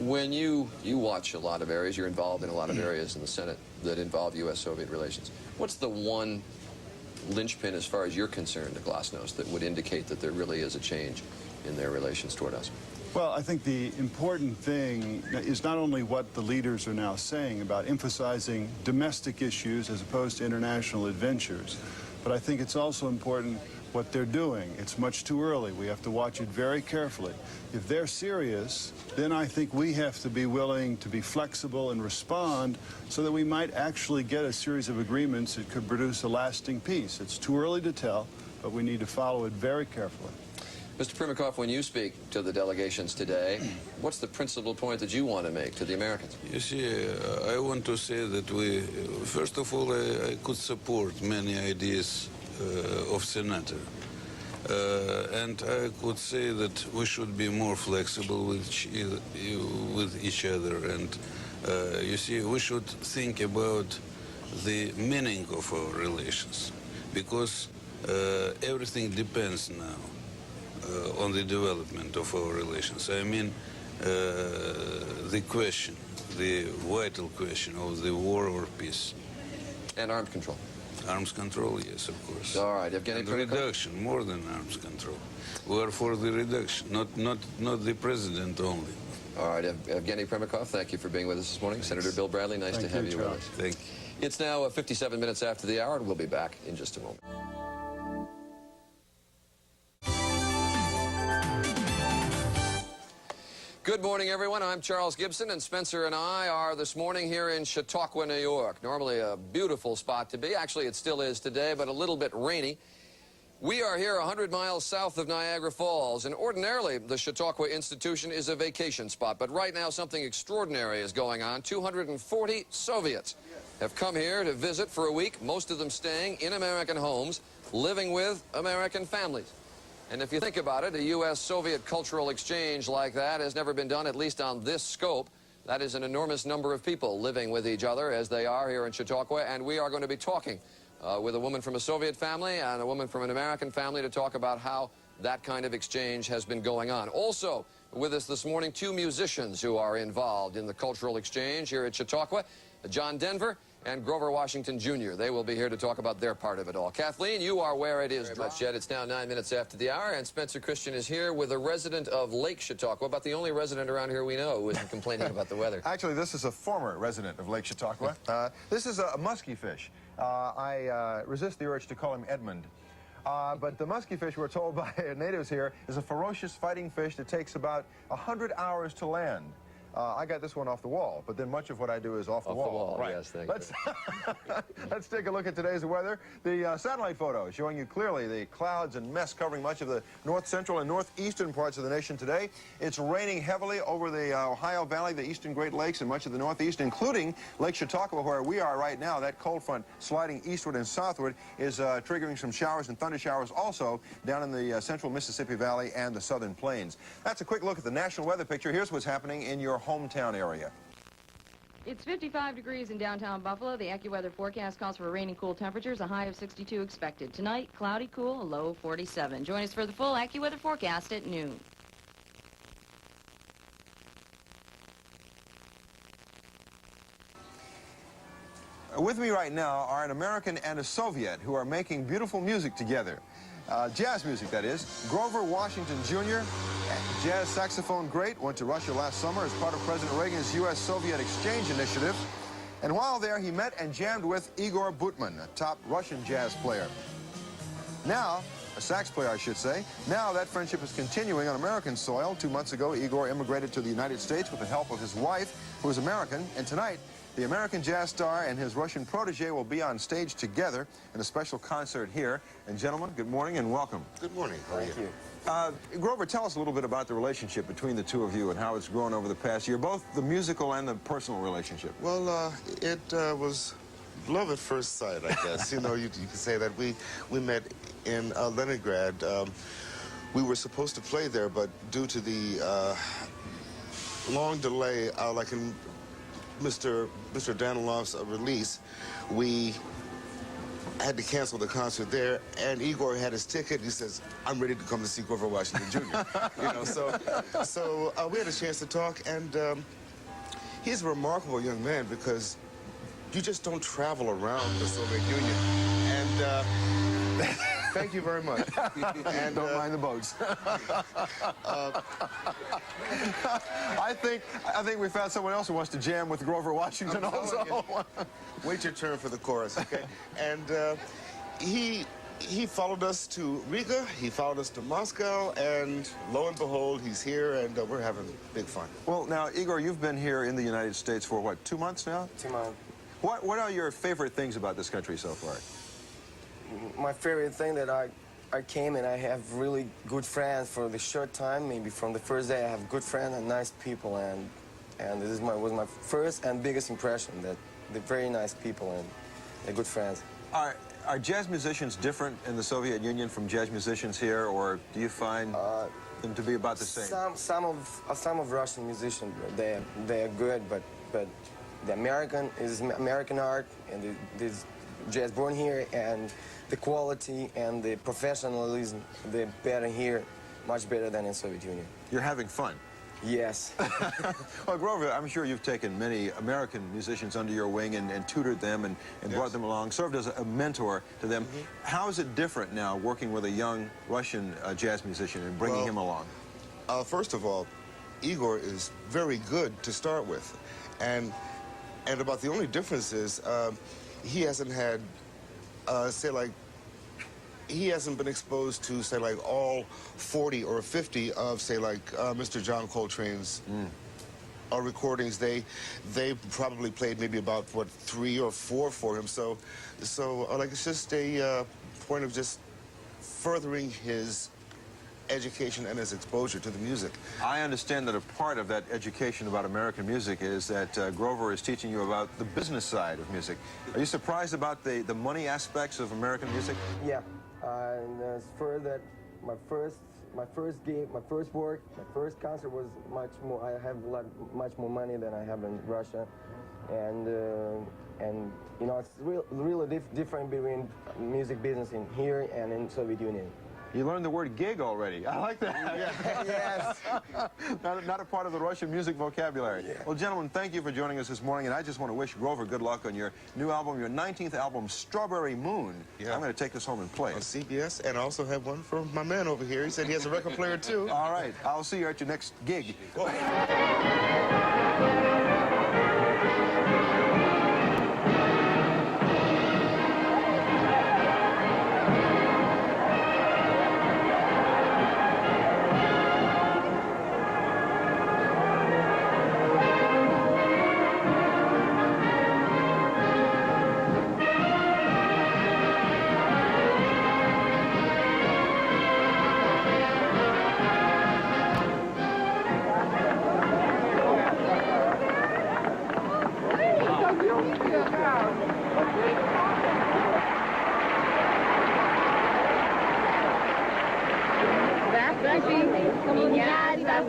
When you watch a lot of areas, you're involved in a lot of areas in the Senate that involve U.S.-Soviet relations, what's the one linchpin as far as you're concerned, Glasnost, that would indicate that there really is a change in their relations toward us? Well, I think the important thing is not only what the leaders are now saying about emphasizing domestic issues as opposed to international adventures, but I think it's also important what they're doing. It's much too early. We have to watch it very carefully. If they're serious, then I think we have to be willing to be flexible and respond so that we might actually get a series of agreements that could produce a lasting peace. It's too early to tell, but we need to follow it very carefully. Mr. Primakov, when you speak to the delegations today, what's the principal point that you want to make to the Americans? You see, I want to say that we, first of all, I could support many ideas of Senator. And I could say that we should be more flexible with each other. And you see, we should think about the meaning of our relations, because everything depends now on the development of our relations. I mean, the question, the vital question of the war or peace. And arms control. Arms control, yes, of course. All right, Evgeny and reduction, more than arms control. We are for the reduction, not the president only. All right, Evgeny Primakov, thank you for being with us this morning. Thanks. Senator Bill Bradley, nice to have you with us. Thank you. It's now 57 minutes after the hour, and we'll be back in just a moment. Good morning, everyone. I'm Charles Gibson, and Spencer and I are this morning here in Chautauqua, New York. Normally a beautiful spot to be. Actually, it still is today, but a little bit rainy. We are here 100 miles south of Niagara Falls, and ordinarily the Chautauqua Institution is a vacation spot, but right now something extraordinary is going on. 240 Soviets have come here to visit for a week, most of them staying in American homes, living with American families. And if you think about it, a U.S.-Soviet cultural exchange like that has never been done, at least on this scope. That is an enormous number of people living with each other as they are here in Chautauqua, and we are going to be talking with a woman from a Soviet family and a woman from an American family to talk about how that kind of exchange has been going on. Also with us this morning, two musicians who are involved in the cultural exchange here at Chautauqua, John Denver and Grover Washington, Jr. They will be here to talk about their part of it all. Kathleen, you are where it is much yet. It's now 9 minutes after the hour, and Spencer Christian is here with a resident of Lake Chautauqua, about the only resident around here we know who isn't complaining about the weather. Actually, this is a former resident of Lake Chautauqua. This is a musky fish. I resist the urge to call him Edmund. But the musky fish, we're told by natives here, is a ferocious fighting fish that takes about 100 hours to land. I got this one off the wall, but then much of what I do is off the wall. Right. Yes, thank Let's let's take a look at today's weather. The satellite photo showing you clearly the clouds and mist covering much of the north central and northeastern parts of the nation today. It's raining heavily over the Ohio Valley, the eastern Great Lakes, and much of the northeast, including Lake Chautauqua, where we are right now. That cold front sliding eastward and southward is triggering some showers and thunder showers also down in the central Mississippi Valley and the southern plains. That's a quick look at the national weather picture. Here's what's happening in your hometown area. It's 55 degrees in downtown Buffalo. The AccuWeather forecast calls for rainy, cool temperatures, a high of 62 expected. Tonight, cloudy, cool, a low of 47. Join us for the full AccuWeather forecast at noon. With me right now are an American and a Soviet who are making beautiful music together. Jazz music, that is. Grover Washington Jr., jazz saxophone great, went to Russia last summer as part of President Reagan's U.S.-Soviet exchange initiative. And while there, he met and jammed with Igor Butman, a top Russian jazz player. Now, a sax player, I should say. Now that friendship is continuing on American soil. 2 months ago, Igor immigrated to the United States with the help of his wife, who is American. And tonight, the American jazz star and his Russian protege will be on stage together in a special concert here. And gentlemen, good morning and welcome. Good morning. How are you? Thank you. Grover, tell us a little bit about the relationship between the two of you and how it's grown over the past year, both the musical and the personal relationship. Well, it was love at first sight, I guess. You know, you could say that we met in Leningrad. We were supposed to play there, but due to the long delay, like in Mr. Danilov's release, we had to cancel the concert there, and Igor had his ticket. He says, "I'm ready to come to see Grover Washington Jr." You know, so we had a chance to talk, and he's a remarkable young man because you just don't travel around the Soviet Union, and thank you very much. And don't mind the boats. I think we found someone else who wants to jam with Grover Washington also. Wait your turn for the chorus, okay? And he followed us to Riga, he followed us to Moscow, and lo and behold, he's here, and we're having big fun. Well, now, Igor, you've been here in the United States for, what, 2 months now? 2 months. What are your favorite things about this country so far? My favorite thing that I came and I have really good friends for the short time. Maybe from the first day I have good friends and nice people, and this was my first and biggest impression, that they're very nice people and they're good friends. Are jazz musicians different in the Soviet Union from jazz musicians here, or do you find them to be about the same? Some of Russian musicians, they are good, but the American is American art, and this jazz born here, and the quality and the professionalism, they're better here, much better than in Soviet Union. You're having fun? Yes. Well, Grover, I'm sure you've taken many American musicians under your wing and tutored them and brought them along, served as a mentor to them. How is it different now working with a young Russian jazz musician and bringing him along? First of all, Igor is very good to start with. And about the only difference is he hasn't had, he hasn't been exposed to, say, like, all 40 or 50 of, say, like, Mr. John Coltrane's recordings. They probably played maybe about, what, 3 or 4 for him. So like, it's just a point of just furthering his education and his exposure to the music. I understand that a part of that education about American music is that Grover is teaching you about the business side of music. Are you surprised about the money aspects of American music? Yeah, and as for that, my first gig, my first work, my first concert was much more. I have much more money than I have in Russia, and you know, it's really different between music business in here and in Soviet Union. You learned the word gig already. I like that. Yes. Not a part of the Russian music vocabulary. Yeah. Well, gentlemen, thank you for joining us this morning, and I just want to wish Grover good luck on your new album, your 19th album, Strawberry Moon. Yeah. I'm going to take this home and play it. On CBS, and I also have one for my man over here. He said he has a record player, too. All right. I'll see you at your next gig.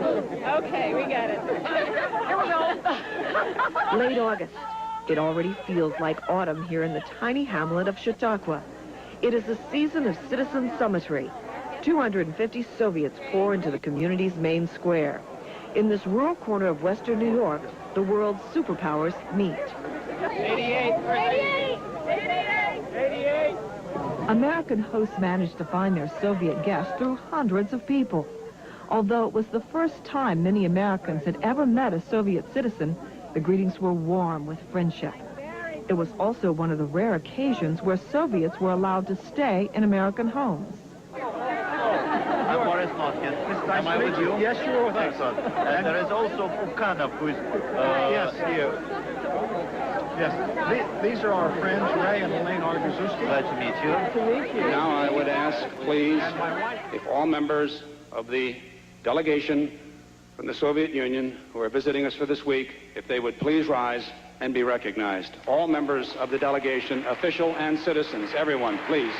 Okay, we got it. Here we go. Late August. It already feels like autumn here in the tiny hamlet of Chautauqua. It is a season of citizen summitry. 250 Soviets pour into the community's main square. In this rural corner of western New York, the world's superpowers meet. 88. 88. American hosts managed to find their Soviet guests through hundreds of people. Although it was the first time many Americans had ever met a Soviet citizen, the greetings were warm with friendship. It was also one of the rare occasions where Soviets were allowed to stay in American homes. I'm Boris Notkin. Am I with you? Yes, you are with us. And there is also Pukanov, who is yes, here. Yes, these are our friends, Ray and Elaine Argazuski. Glad to meet you. Glad to meet you. Now I would ask, please, if all members of the delegation from the Soviet Union who are visiting us for this week, if they would please rise and be recognized. All members of the delegation, official and citizens, everyone, please.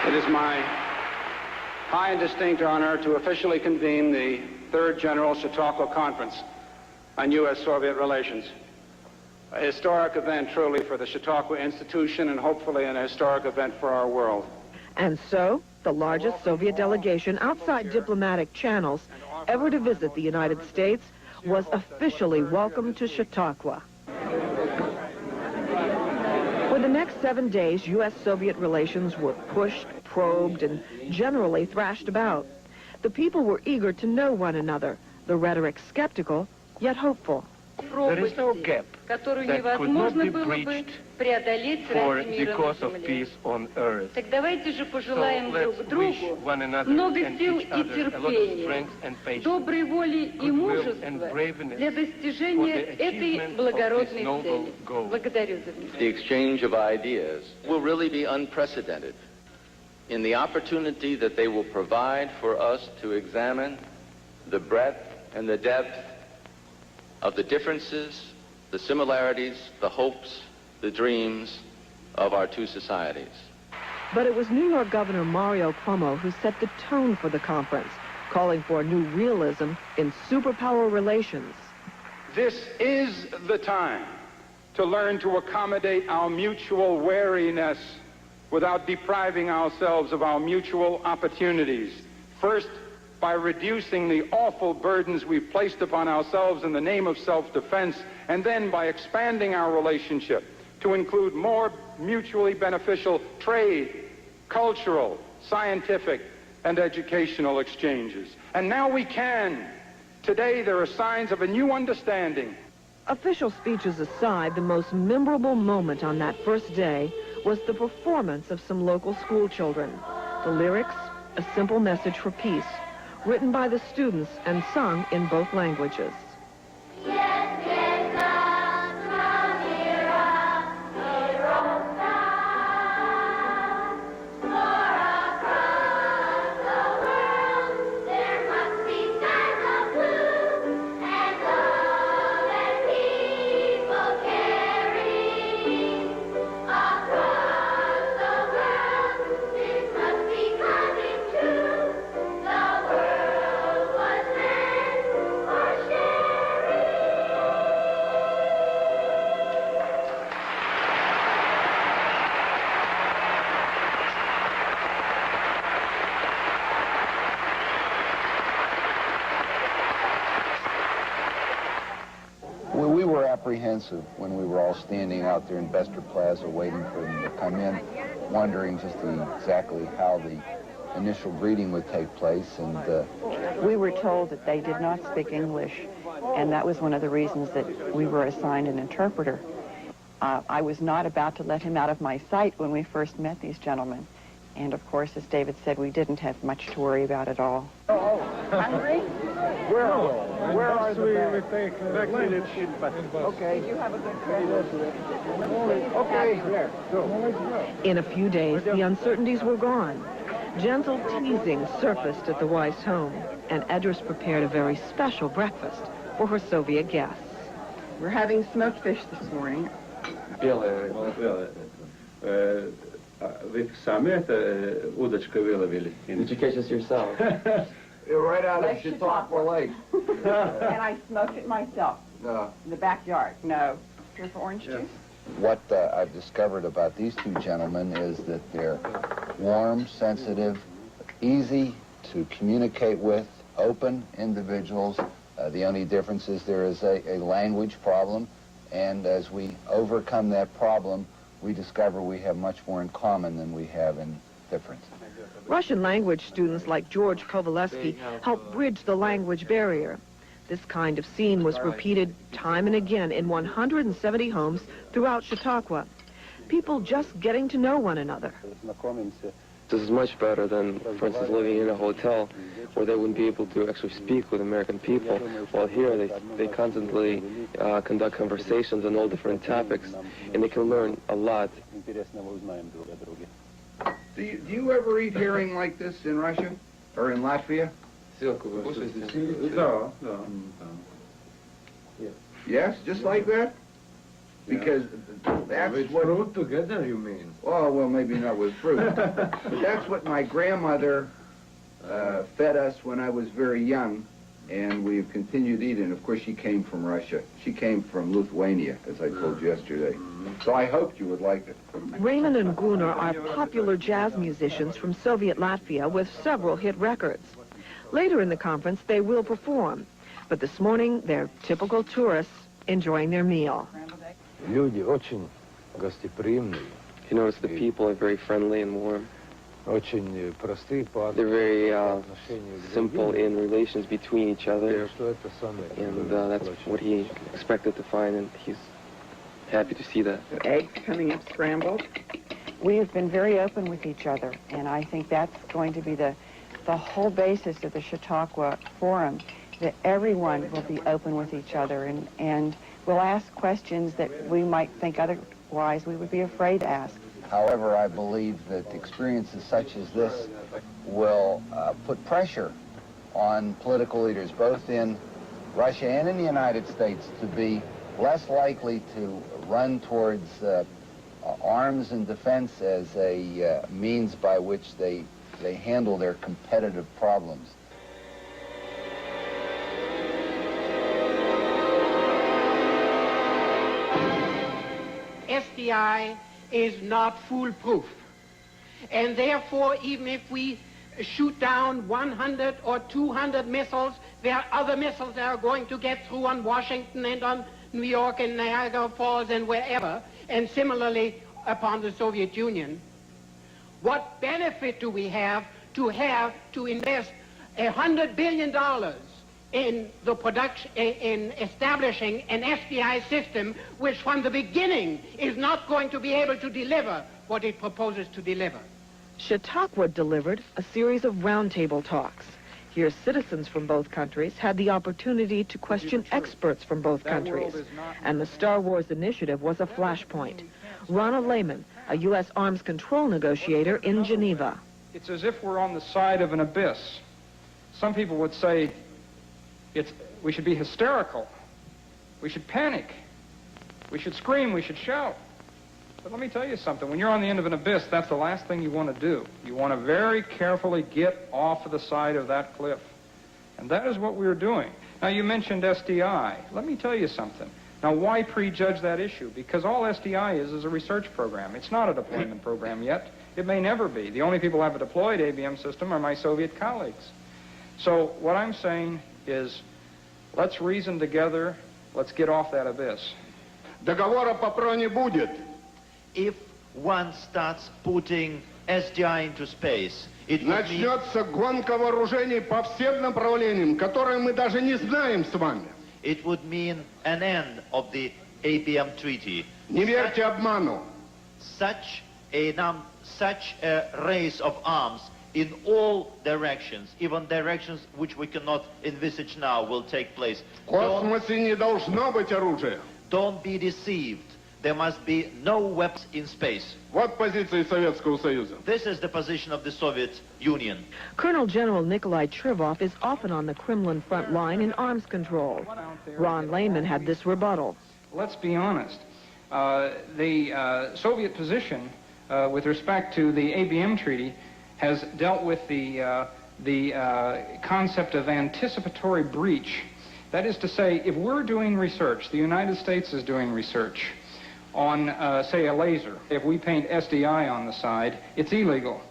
It is my high and distinct honor to officially convene the Third General Chautauqua Conference on U.S.-Soviet relations. A historic event, truly, for the Chautauqua institution and hopefully an historic event for our world. And so, the largest Soviet delegation outside diplomatic channels ever to visit the United States was officially welcomed to Chautauqua. For the next 7 days, U.S.-Soviet relations were pushed, probed, and generally thrashed about. The people were eager to know one another, the rhetoric skeptical, yet hopeful. There is no gap that could not be breached for the cause of peace on earth. So let's wish one another and each other a lot of strength and patience, goodwill and braveness for the achievement of this noble goal. The exchange of ideas will really be unprecedented in the opportunity that they will provide for us to examine the breadth and the depth of the differences, the similarities, the hopes, the dreams of our two societies. But it was New York Governor Mario Cuomo who set the tone for the conference, calling for a new realism in superpower relations. This is the time to learn to accommodate our mutual wariness without depriving ourselves of our mutual opportunities. First, by reducing the awful burdens we've placed upon ourselves in the name of self-defense, and then by expanding our relationship to include more mutually beneficial trade, cultural, scientific, and educational exchanges. And now we can. Today there are signs of a new understanding. Official speeches aside, the most memorable moment on that first day was the performance of some local school children. The lyrics, a simple message for peace, written by the students and sung in both languages. We were apprehensive when we were all standing out there in Bester Plaza waiting for them to come in, wondering just exactly how the initial greeting would take place. And we were told that they did not speak English, and that was one of the reasons that we were assigned an interpreter. I was not about to let him out of my sight when we first met these gentlemen. And of course, as David said, we didn't have much to worry about at all. Hungry? Where are the bags? Okay. You have a good trip. Okay. In a few days, the uncertainties were gone. Gentle teasing surfaced at the Weiss home, and Edris prepared a very special breakfast for her Soviet guests. We're having smoked fish this morning. Вы сами это удочкой выловили? Did you catch this yourself? Right out of Chautauqua Lake. And I smoked it myself. In the backyard. No. Here for orange juice? What I've discovered about these two gentlemen is that they're warm, sensitive, easy to communicate with, open individuals. The only difference is there is a language problem, and as we overcome that problem, we discover we have much more in common than we have in difference. Russian language students like George Kovalevsky helped bridge the language barrier. This kind of scene was repeated time and again in 170 homes throughout Chautauqua. People just getting to know one another. This is much better than, for instance, living in a hotel where they wouldn't be able to actually speak with American people. While here, they constantly conduct conversations on all different topics, and they can learn a lot. Do you ever eat herring like this in Russia or in Latvia? Yes, just like that? Because that's with what... fruit together, you mean? Oh, well, maybe not with fruit. But that's what my grandmother fed us when I was very young, and we've continued eating. Of course, she came from Russia. She came from Lithuania, as I told you yesterday. So I hoped you would like it. Raymond and Gunnar are popular jazz musicians from Soviet Latvia with several hit records. Later in the conference, they will perform. But this morning, they're typical tourists enjoying their meal. You notice the people are very friendly and warm. They're very simple in relations between each other, and that's what he expected to find, and he's happy to see that. Eggs coming up scrambled. We've been very open with each other, and I think that's going to be the whole basis of the Chautauqua Forum, that everyone will be open with each other, and will ask questions that we might think otherwise we would be afraid to ask. However, I believe that experiences such as this will put pressure on political leaders, both in Russia and in the United States, to be less likely to run towards arms and defense as a means by which they handle their competitive problems. SDI is not foolproof. And therefore, even if we shoot down 100 or 200 missiles, there are other missiles that are going to get through on Washington and on New York and Niagara Falls and wherever, and similarly upon the Soviet Union. What benefit do we have to invest $100 billion in the production, in establishing an SDI system which from the beginning is not going to be able to deliver what it proposes to deliver? Chautauqua delivered a series of roundtable talks. Here, citizens from both countries had the opportunity to question experts from both countries. And the Star Wars initiative was a flashpoint. Ronald Lehman, a U.S. arms control negotiator in Geneva. It's as if we're on the side of an abyss. Some people would say we should be hysterical. We should panic. We should scream. We should shout. But let me tell you something. When you're on the end of an abyss, that's the last thing you want to do. You want to very carefully get off of the side of that cliff. And that is what we're doing. Now, you mentioned SDI. Let me tell you something. Now, why prejudge that issue? Because all SDI is a research program. It's not a deployment program yet. It may never be. The only people who have a deployed ABM system are my Soviet colleagues. So what I'm saying is, let's reason together. Let's get off that abyss. Договора по ПРО не будет. If one starts putting SDI into space, it would начнется гонка вооружений по всем направлениям, которые мы даже не знаем с вами. It would mean an end of the ABM treaty. Не верьте обману. Such a race of arms in all directions, even directions which we cannot envisage now, will take place. В космосе не должно быть оружия. Don't be deceived. there must be no weapons in space. Вот позиция Советского Союза. This is the position of the Soviet Union. Colonel General Nikolai Trivov is often on the Kremlin front line in arms control. Ron Lehman had this rebuttal. Let's be honest. The Soviet position with respect to the ABM treaty has dealt with the concept of anticipatory breach. That is to say, if we're doing research, the United States is doing research on, say, a laser. If we paint SDI on the side, it's illegal.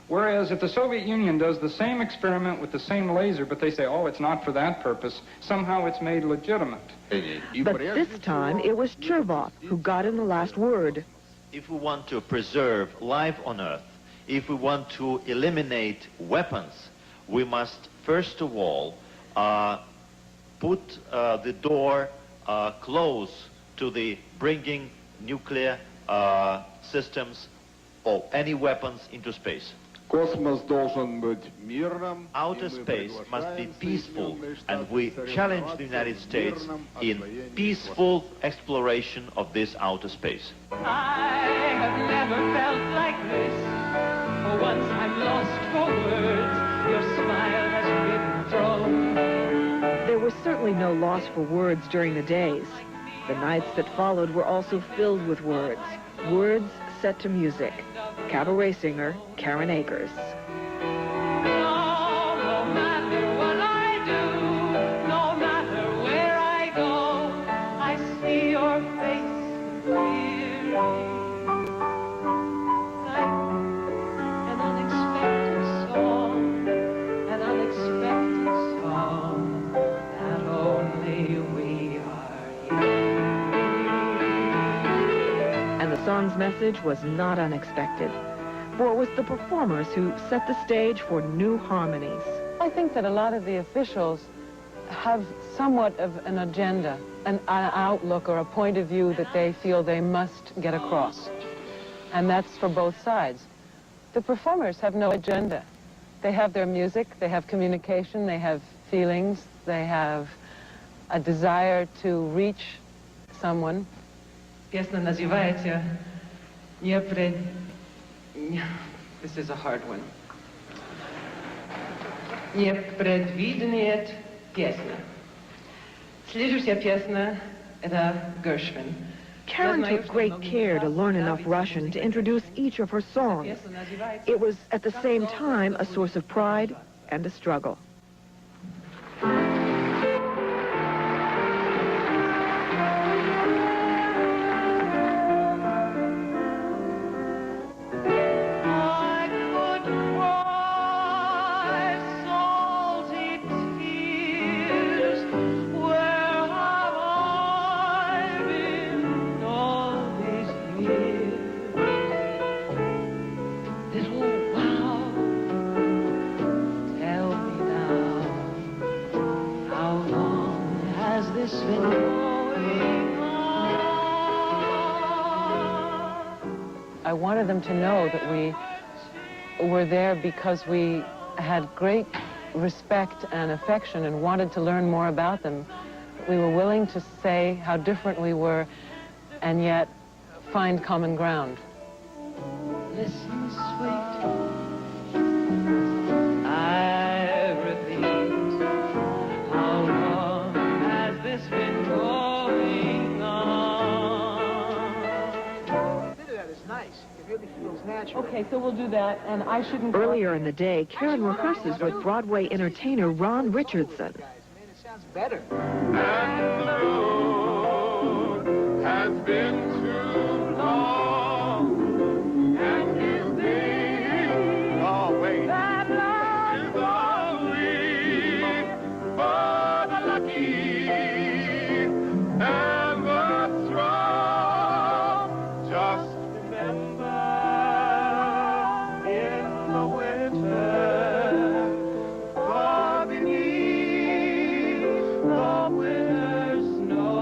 Whereas if the Soviet Union does the same experiment with the same laser, but they say, oh, it's not for that purpose, somehow it's made legitimate. But this time, it was Chervov who got in the last word. If we want to preserve life on Earth, if we want to eliminate weapons, we must, first of all, put the door close to the bringing nuclear systems or any weapons into space. Outer space must be peaceful, and we challenge the United States in peaceful exploration of this outer space. I have never felt like this. For once I'm lost for words. Your smile has been thrown. There was certainly no loss for words during the days. The nights that followed were also filled with words. Words set to music. Cabaret singer Karen Akers. No matter what I do, no matter where I go, I see your face clearly. Like an unexpected song that only we are hearing. And the song's message was not unexpected, for it was the performers who set the stage for new harmonies. I think that a lot of the officials have somewhat of an agenda, an outlook or a point of view that they feel they must get across. And that's for both sides. The performers have no agenda. They have their music, they have communication, they have feelings, they have a desire to reach someone. Песня называется This is a hard one. Непредвиденная песня. Следующая песня — это Gershwin. Karen took great care to learn enough Russian to introduce each of her songs. It was, at the same time, a source of pride and a struggle. I wanted them to know that we were there because we had great respect and affection and wanted to learn more about them. We were willing to say how different we were and yet find common ground. Listen, sweet, I repeat, how long has this been going on? That is nice. It really feels natural. Okay, so we'll do that, and I shouldn't... Earlier in the day, Karen rehearses with Broadway entertainer Ron Richardson. It sounds better. And the road has been too long, and his name, oh wait, that love is only for the lucky and the strong. Just remember, in the winter, far beneath the winter snow.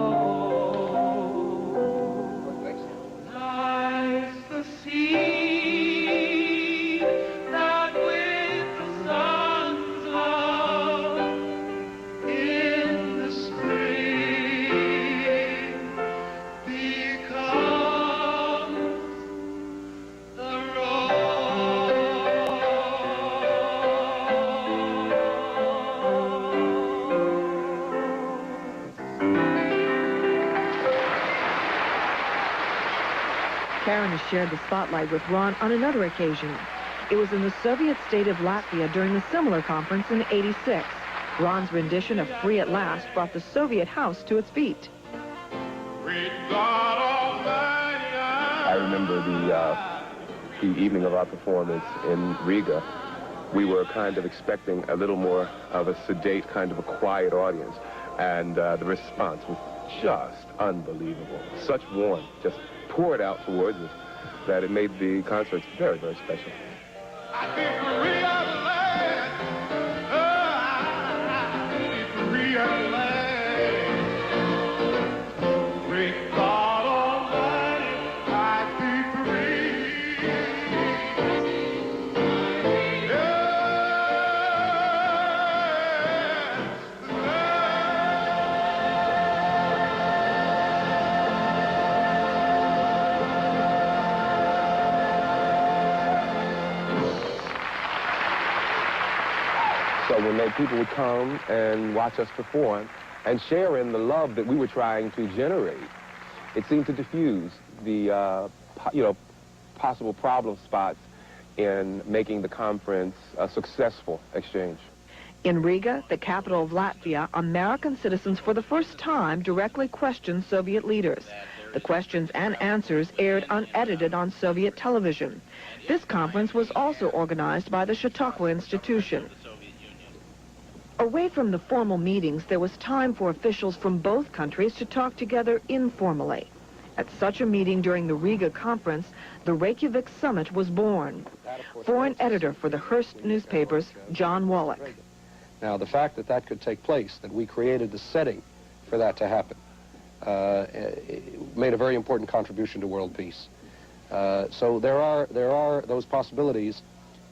Karen has shared the spotlight with Ron on another occasion. It was in the Soviet state of Latvia during a similar conference in '86. Ron's rendition of Free at Last brought the Soviet house to its feet. I remember the evening of our performance in Riga. We were kind of expecting a little more of a sedate, kind of a quiet audience, and the response was just unbelievable. Such warmth just poured out towards us that it made the concerts very, very special. When people would come and watch us perform and share in the love that we were trying to generate, it seemed to diffuse the possible problem spots in making the conference a successful exchange. In Riga, the capital of Latvia, American citizens for the first time directly questioned Soviet leaders. The questions and answers aired unedited on Soviet television. This conference was also organized by the Chautauqua Institution. Away from the formal meetings, there was time for officials from both countries to talk together informally. At such a meeting during the Riga conference, the Reykjavik summit was born. Foreign editor for the Hearst newspapers, John Wallach. Now, the fact that that could take place, that we created the setting for that to happen, made a very important contribution to world peace. So there are those possibilities,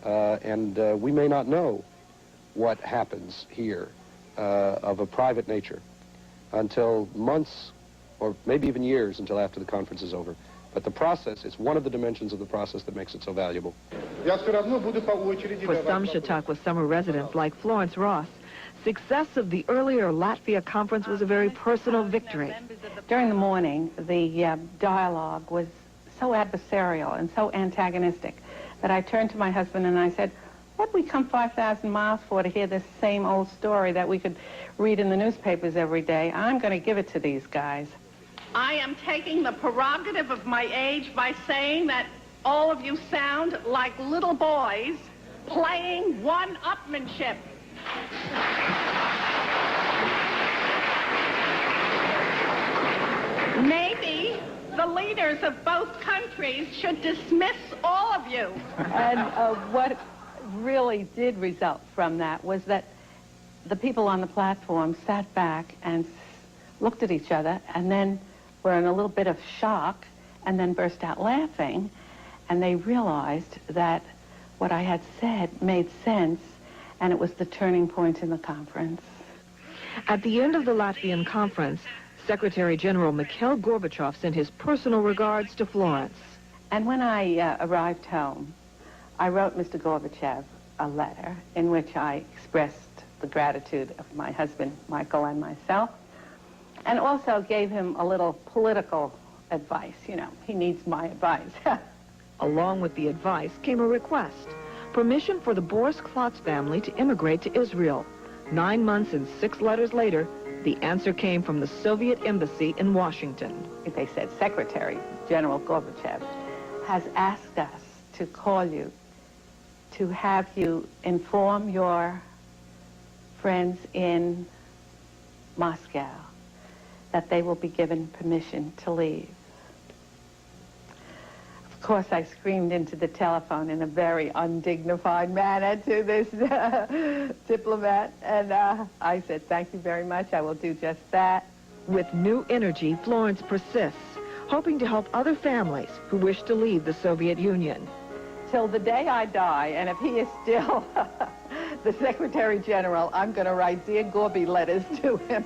and we may not know what happens here of a private nature until months or maybe even years until after the conference is over. But the process is one of the dimensions of the process that makes it so valuable. For some Chautauqua summer residents like Florence Ross, success of the earlier Latvia conference was a very personal victory. During the morning, the dialogue was so adversarial and so antagonistic that I turned to my husband and I said, "What'd we come 5,000 miles for to hear this same old story that we could read in the newspapers every day? I'm going to give it to these guys." I am taking the prerogative of my age by saying that all of you sound like little boys playing one-upmanship. Maybe the leaders of both countries should dismiss all of you. And what really did result from that was that the people on the platform sat back and looked at each other and then were in a little bit of shock and then burst out laughing, and they realized that what I had said made sense, and it was the turning point in the conference. At the end of the Latvian conference, Secretary General Mikhail Gorbachev sent his personal regards to Florence. And when I arrived home, I wrote Mr. Gorbachev a letter in which I expressed the gratitude of my husband, Michael, and myself, and also gave him a little political advice. You know, he needs my advice. Along with the advice came a request, permission for the Boris Klotz family to immigrate to Israel. 9 months and 6 letters later, the answer came from the Soviet embassy in Washington. They said, Secretary General Gorbachev has asked us to call you to have you inform your friends in Moscow that they will be given permission to leave. Of course, I screamed into the telephone in a very undignified manner to this diplomat, and I said, "Thank you very much, I will do just that." With new energy, Florence persists, hoping to help other families who wish to leave the Soviet Union. Till the day I die, and if he is still the Secretary General, I'm going to write Dear Gorby letters to him.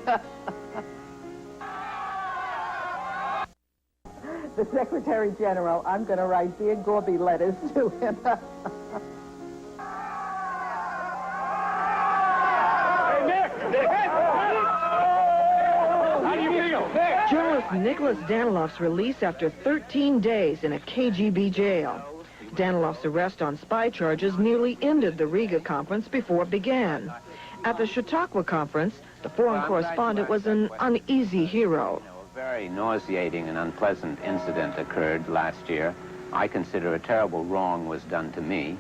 The Secretary General, I'm going to write Dear Gorby letters to him. Hey, Nick! How do you feel? Nick! Journalist Nicholas Danilov's release after 13 days in a KGB jail. Danilov's arrest on spy charges nearly ended the Riga conference before it began. At the Chautauqua conference, the foreign correspondent was an uneasy hero. A very nauseating and unpleasant incident occurred last year. I consider a terrible wrong was done to me.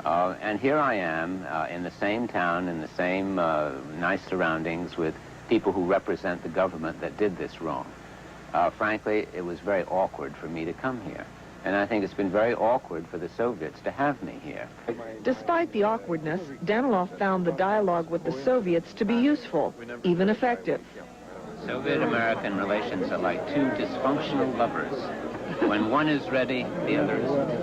And here I am in the same town, in the same nice surroundings with people who represent the government that did this wrong. Frankly, it was very awkward for me to come here. And I think it's been very awkward for the Soviets to have me here. Despite the awkwardness, Danilov found the dialogue with the Soviets to be useful, even effective. Soviet-American relations are like two dysfunctional lovers. When one is ready, the other is ready.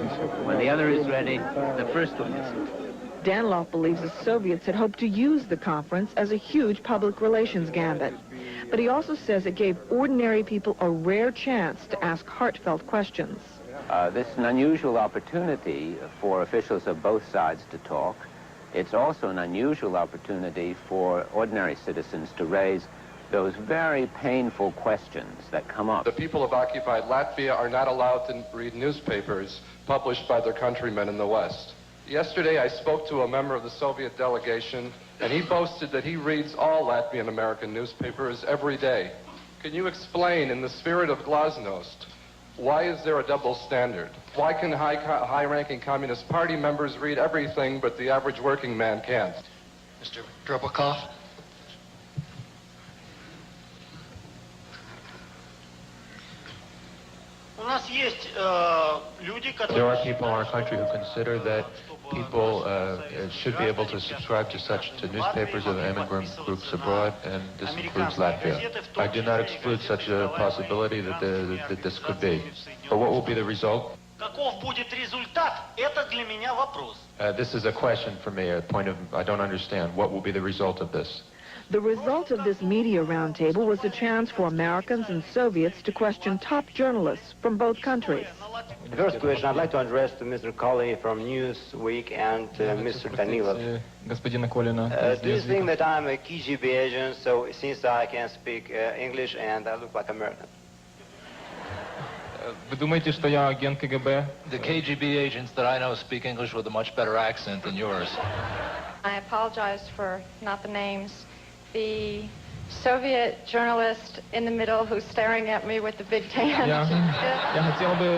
When the other is ready, the first one isn't. Danilov believes the Soviets had hoped to use the conference as a huge public relations gambit. But he also says it gave ordinary people a rare chance to ask heartfelt questions. This is an unusual opportunity for officials of both sides to talk. It's also an unusual opportunity for ordinary citizens to raise those very painful questions that come up. The people of occupied Latvia are not allowed to read newspapers published by their countrymen in the West. Yesterday, I spoke to a member of the Soviet delegation, and he boasted that he reads all Latvian American newspapers every day. Can you explain, in the spirit of glasnost, why is there a double standard? Why can high-ranking Communist Party members read everything, but the average working man can't? Mr. Dropakov? There are people in our country who consider that people should be able to subscribe to newspapers of immigrant groups abroad, and this includes Latvia. I do not exclude such a possibility that this could be. But what will be the result? This is a question for me, a point of, I don't understand. What will be the result of this? The result of this media roundtable was a chance for Americans and Soviets to question top journalists from both countries. The first question I'd like to address to Mr. Colley from Newsweek and Mr. Danilov. Do you think that I'm a KGB agent, so since I can speak English and I look like American? Вы думаете, что я агент КГБ? The KGB agents that I know speak English with a much better accent than yours. I apologize for not the names. The Soviet journalist in the middle who's staring at me with the big tan. Я хотел бы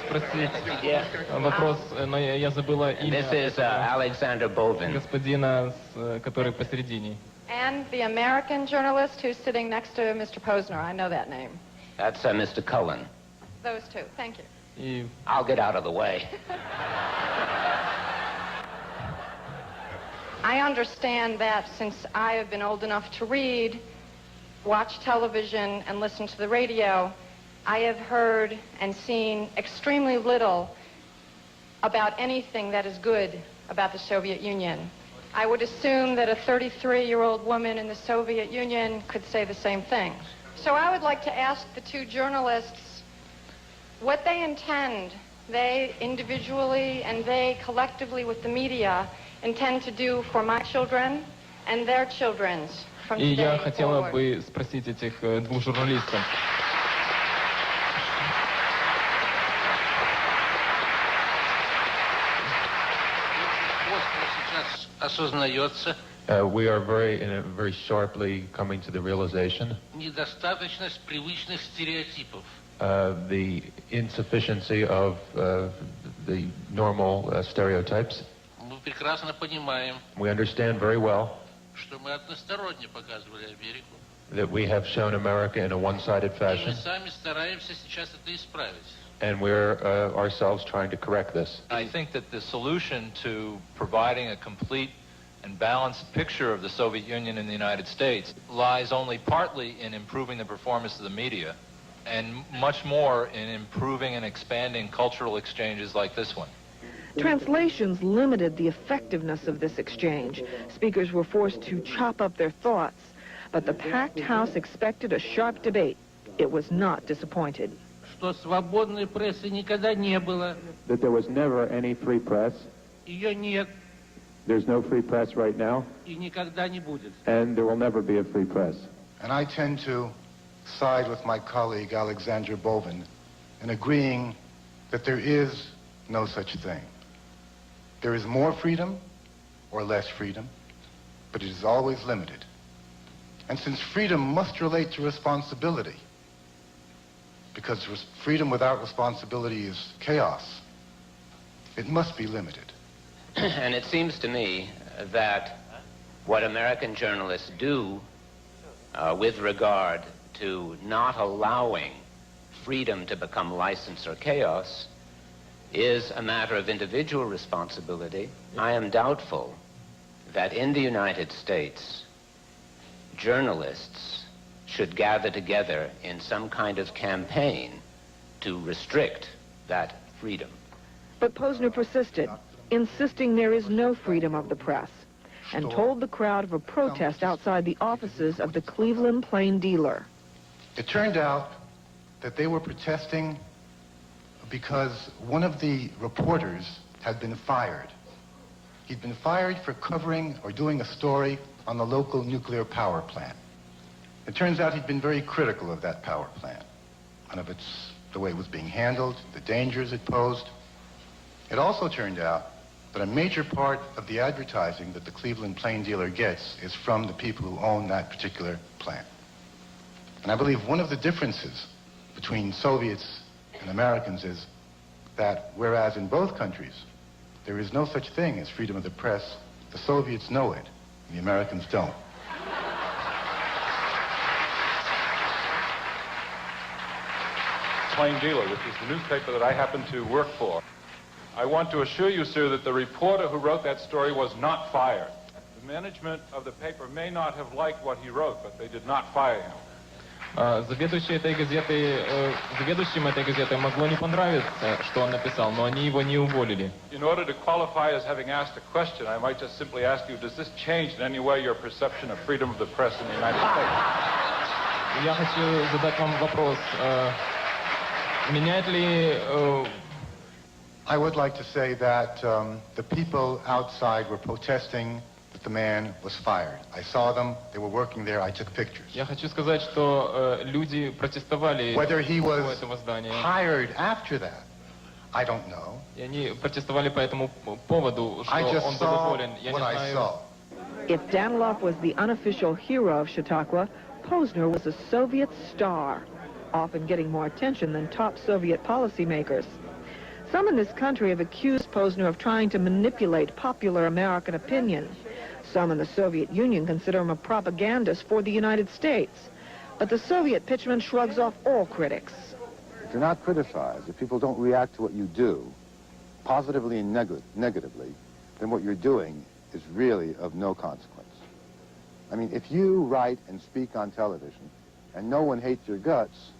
спросить вопрос, но я забыла имя. This is Alexander Bovin. Господина, который посередине. And the American journalist who's sitting next to Mr. Posner. I know that name. That's Mr. Cullen. Those two. Thank you. I'll get out of the way. I understand that since I have been old enough to read, watch television, and listen to the radio, I have heard and seen extremely little about anything that is good about the Soviet Union. I would assume that a 33-year-old woman in the Soviet Union could say the same thing. So I would like to ask the two journalists what they intend, they individually and they collectively with the media, intend to do for my children and their children's from И today я хотела forward. бы спросить этих двух журналистов. Осознается we are very sharply coming to the realization недостаточность привычных стереотипов. The insufficiency of the normal stereotypes. Мы прекрасно понимаем, We understand very well что мы односторонне показывали Америку. that we have shown America in a one-sided И мы fashion, сами стараемся сейчас это исправить. and we're ourselves trying to correct this. I think that the solution to providing a complete and balanced picture of the Soviet Union and the United States lies only partly in improving the performance of the media and much more in improving and expanding cultural exchanges like this one. Translations limited the effectiveness of this exchange. Speakers were forced to chop up their thoughts. But the packed house expected a sharp debate. It was not disappointed. Что свободной прессы никогда не было. That there was never any free press. Ее нет There's no free press right now, и никогда не будет. and there will never be a free press. And I tend to side with my colleague Alexandra Bovin in agreeing that there is no such thing. There is more freedom or less freedom, but it is always limited. And since freedom must relate to responsibility, because freedom without responsibility is chaos, it must be limited. And it seems to me that what American journalists do with regard to not allowing freedom to become license or chaos is a matter of individual responsibility. I am doubtful that in the United States, journalists should gather together in some kind of campaign to restrict that freedom. But Posner persisted, insisting there is no freedom of the press, and told the crowd of a protest outside the offices of the Cleveland Plain Dealer. It turned out that they were protesting because one of the reporters had been fired. He'd been fired for covering or doing a story on the local nuclear power plant. It turns out he'd been very critical of that power plant, and of the way it was being handled, the dangers it posed. It also turned out that a major part of the advertising that the Cleveland Plain Dealer gets is from the people who own that particular plant. And I believe one of the differences between Soviets and Americans is that whereas in both countries there is no such thing as freedom of the press, the Soviets know it, and the Americans don't. Plain Dealer, which is the newspaper that I happen to work for. I want to assure you, sir, that the reporter who wrote that story was not fired. The management of the paper may not have liked what he wrote, but they did not fire him. Заведующим этой газетой могло не понравиться, что он написал, но они его не уволили. In order to qualify as having asked a question, I might just simply ask you, does this change in any way your perception of freedom of the press in the United States? Я хочу задать вам вопрос. Меняет ли... I would like to say that the people outside were protesting that the man was fired. I saw them, they were working there, I took pictures. Я хочу сказать, что люди протестовали Whether he was этого здания. hired after that, I don't know. И они протестовали по этому поводу, что он был уволен. Я не знаю. If Danilov was the unofficial hero of Chautauqua, Posner was a Soviet star, often getting more attention than top Soviet policymakers. Some in this country have accused Posner of trying to manipulate popular American opinion. Some in the Soviet Union consider him a propagandist for the United States. But the Soviet pitchman shrugs off all critics. If you're not criticized, if people don't react to what you do, positively and negatively, then what you're doing is really of no consequence. I mean, if you write and speak on television and no one hates your guts,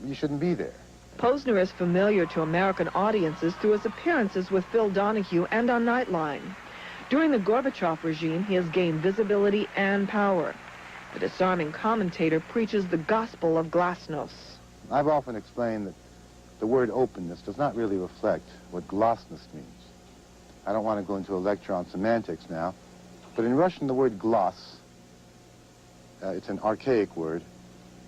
you shouldn't be there. Posner is familiar to American audiences through his appearances with Phil Donahue and on Nightline. During the Gorbachev regime, he has gained visibility and power. The disarming commentator preaches the gospel of glasnost. I've often explained that the word openness does not really reflect what glasnost means. I don't want to go into a lecture on semantics now, but in Russian the word glas, it's an archaic word,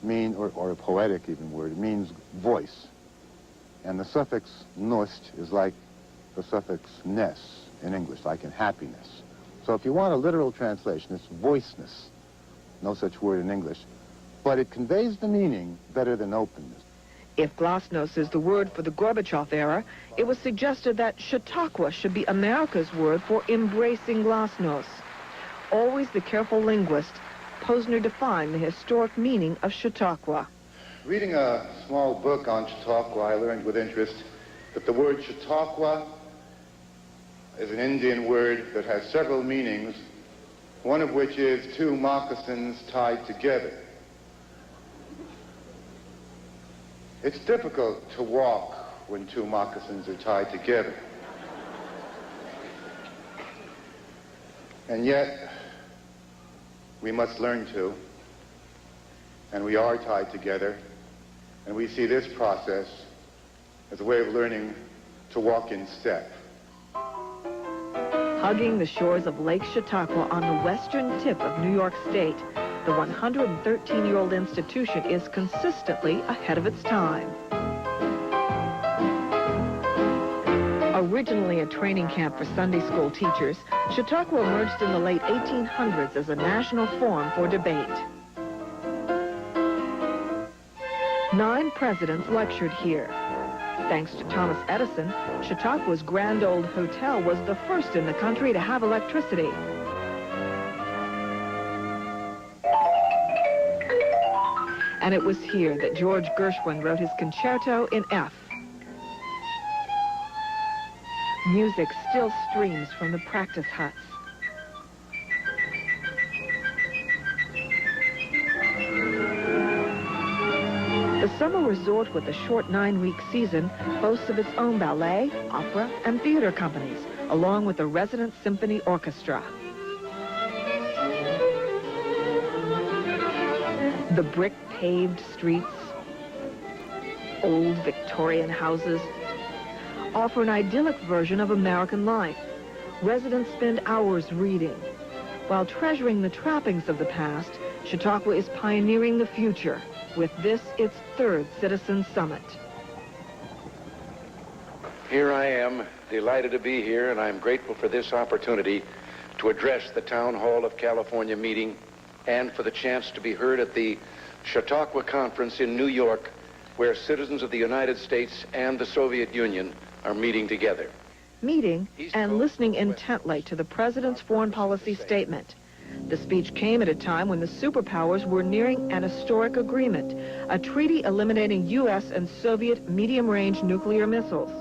or a poetic even word, it means voice. And the suffix nost is like the suffix ness in English, like in happiness. So if you want a literal translation, it's voiceness. No such word in English. But it conveys the meaning better than openness. If glasnost is the word for the Gorbachev era, it was suggested that Chautauqua should be America's word for embracing glasnost. Always the careful linguist, Posner defined the historic meaning of Chautauqua. Reading a small book on Chautauqua, I learned with interest that the word Chautauqua is an Indian word that has several meanings, one of which is two moccasins tied together. It's difficult to walk when two moccasins are tied together. And yet, we must learn to, and we are tied together, and we see this process as a way of learning to walk in step. Hugging the shores of Lake Chautauqua on the western tip of New York State, The 113-year-old institution is consistently ahead of its time. Originally a training camp for Sunday school teachers, Chautauqua emerged in the late 1800s as a national forum for debate. 9 presidents lectured here. Thanks to Thomas Edison, Chautauqua's Grand Old Hotel was the first in the country to have electricity. And it was here that George Gershwin wrote his concerto in F. Music still streams from the practice huts. The summer resort with a short 9-week season boasts of its own ballet, opera, and theater companies, along with a resident symphony orchestra. The brick-paved streets, old Victorian houses, offer an idyllic version of American life. Residents spend hours reading. While treasuring the trappings of the past, Chautauqua is pioneering the future with this, its 3rd Citizen Summit. Here I am, delighted to be here, and I'm grateful for this opportunity to address the Town Hall of California meeting and for the chance to be heard at the Chautauqua Conference in New York, where citizens of the United States and the Soviet Union are meeting together. Meeting and listening intently to the president's foreign policy statement. The speech came at a time when the superpowers were nearing an historic agreement, a treaty eliminating U.S. and Soviet medium-range nuclear missiles.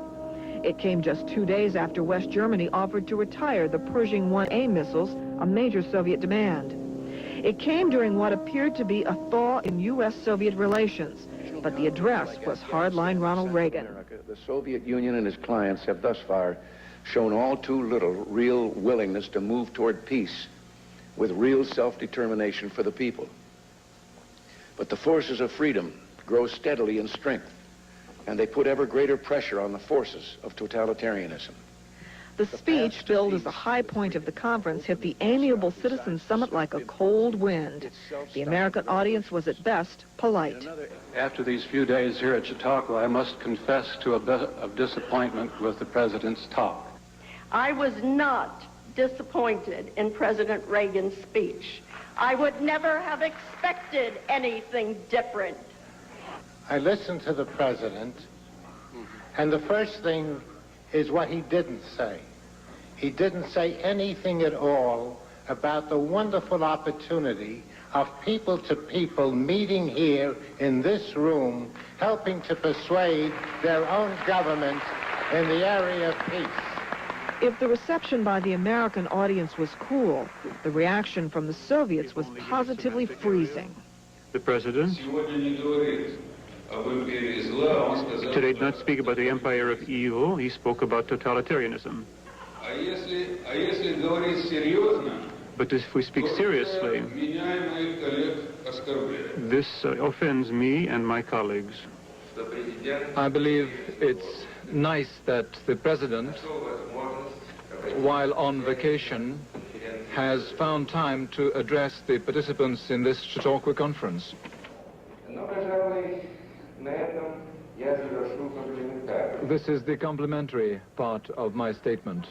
It came just 2 days after West Germany offered to retire the Pershing 1A missiles, a major Soviet demand. It came during what appeared to be a thaw in U.S.-Soviet relations, but the address was hardline Ronald Reagan. The Soviet Union and its clients have thus far shown all too little real willingness to move toward peace with real self-determination for the people. But the forces of freedom grow steadily in strength, and they put ever greater pressure on the forces of totalitarianism. The speech, billed as the high point of the conference, hit the amiable Citizen Summit like a cold wind. The American audience was at best polite. After these few days here at Chautauqua, I must confess to a bit of disappointment with the president's talk. I was not disappointed in President Reagan's speech. I would never have expected anything different. I listened to the president, and the first thing is what he didn't say. He didn't say anything at all about the wonderful opportunity of people-to-people meeting here in this room, helping to persuade their own government in the area of peace. If the reception by the American audience was cool, the reaction from the Soviets was positively freezing. The president today did not speak about the empire of evil, he spoke about totalitarianism. But if we speak seriously, this offends me and my colleagues. I believe it's nice that the president, while on vacation, has found time to address the participants in this Chautauqua conference. This is the complimentary part of my statement.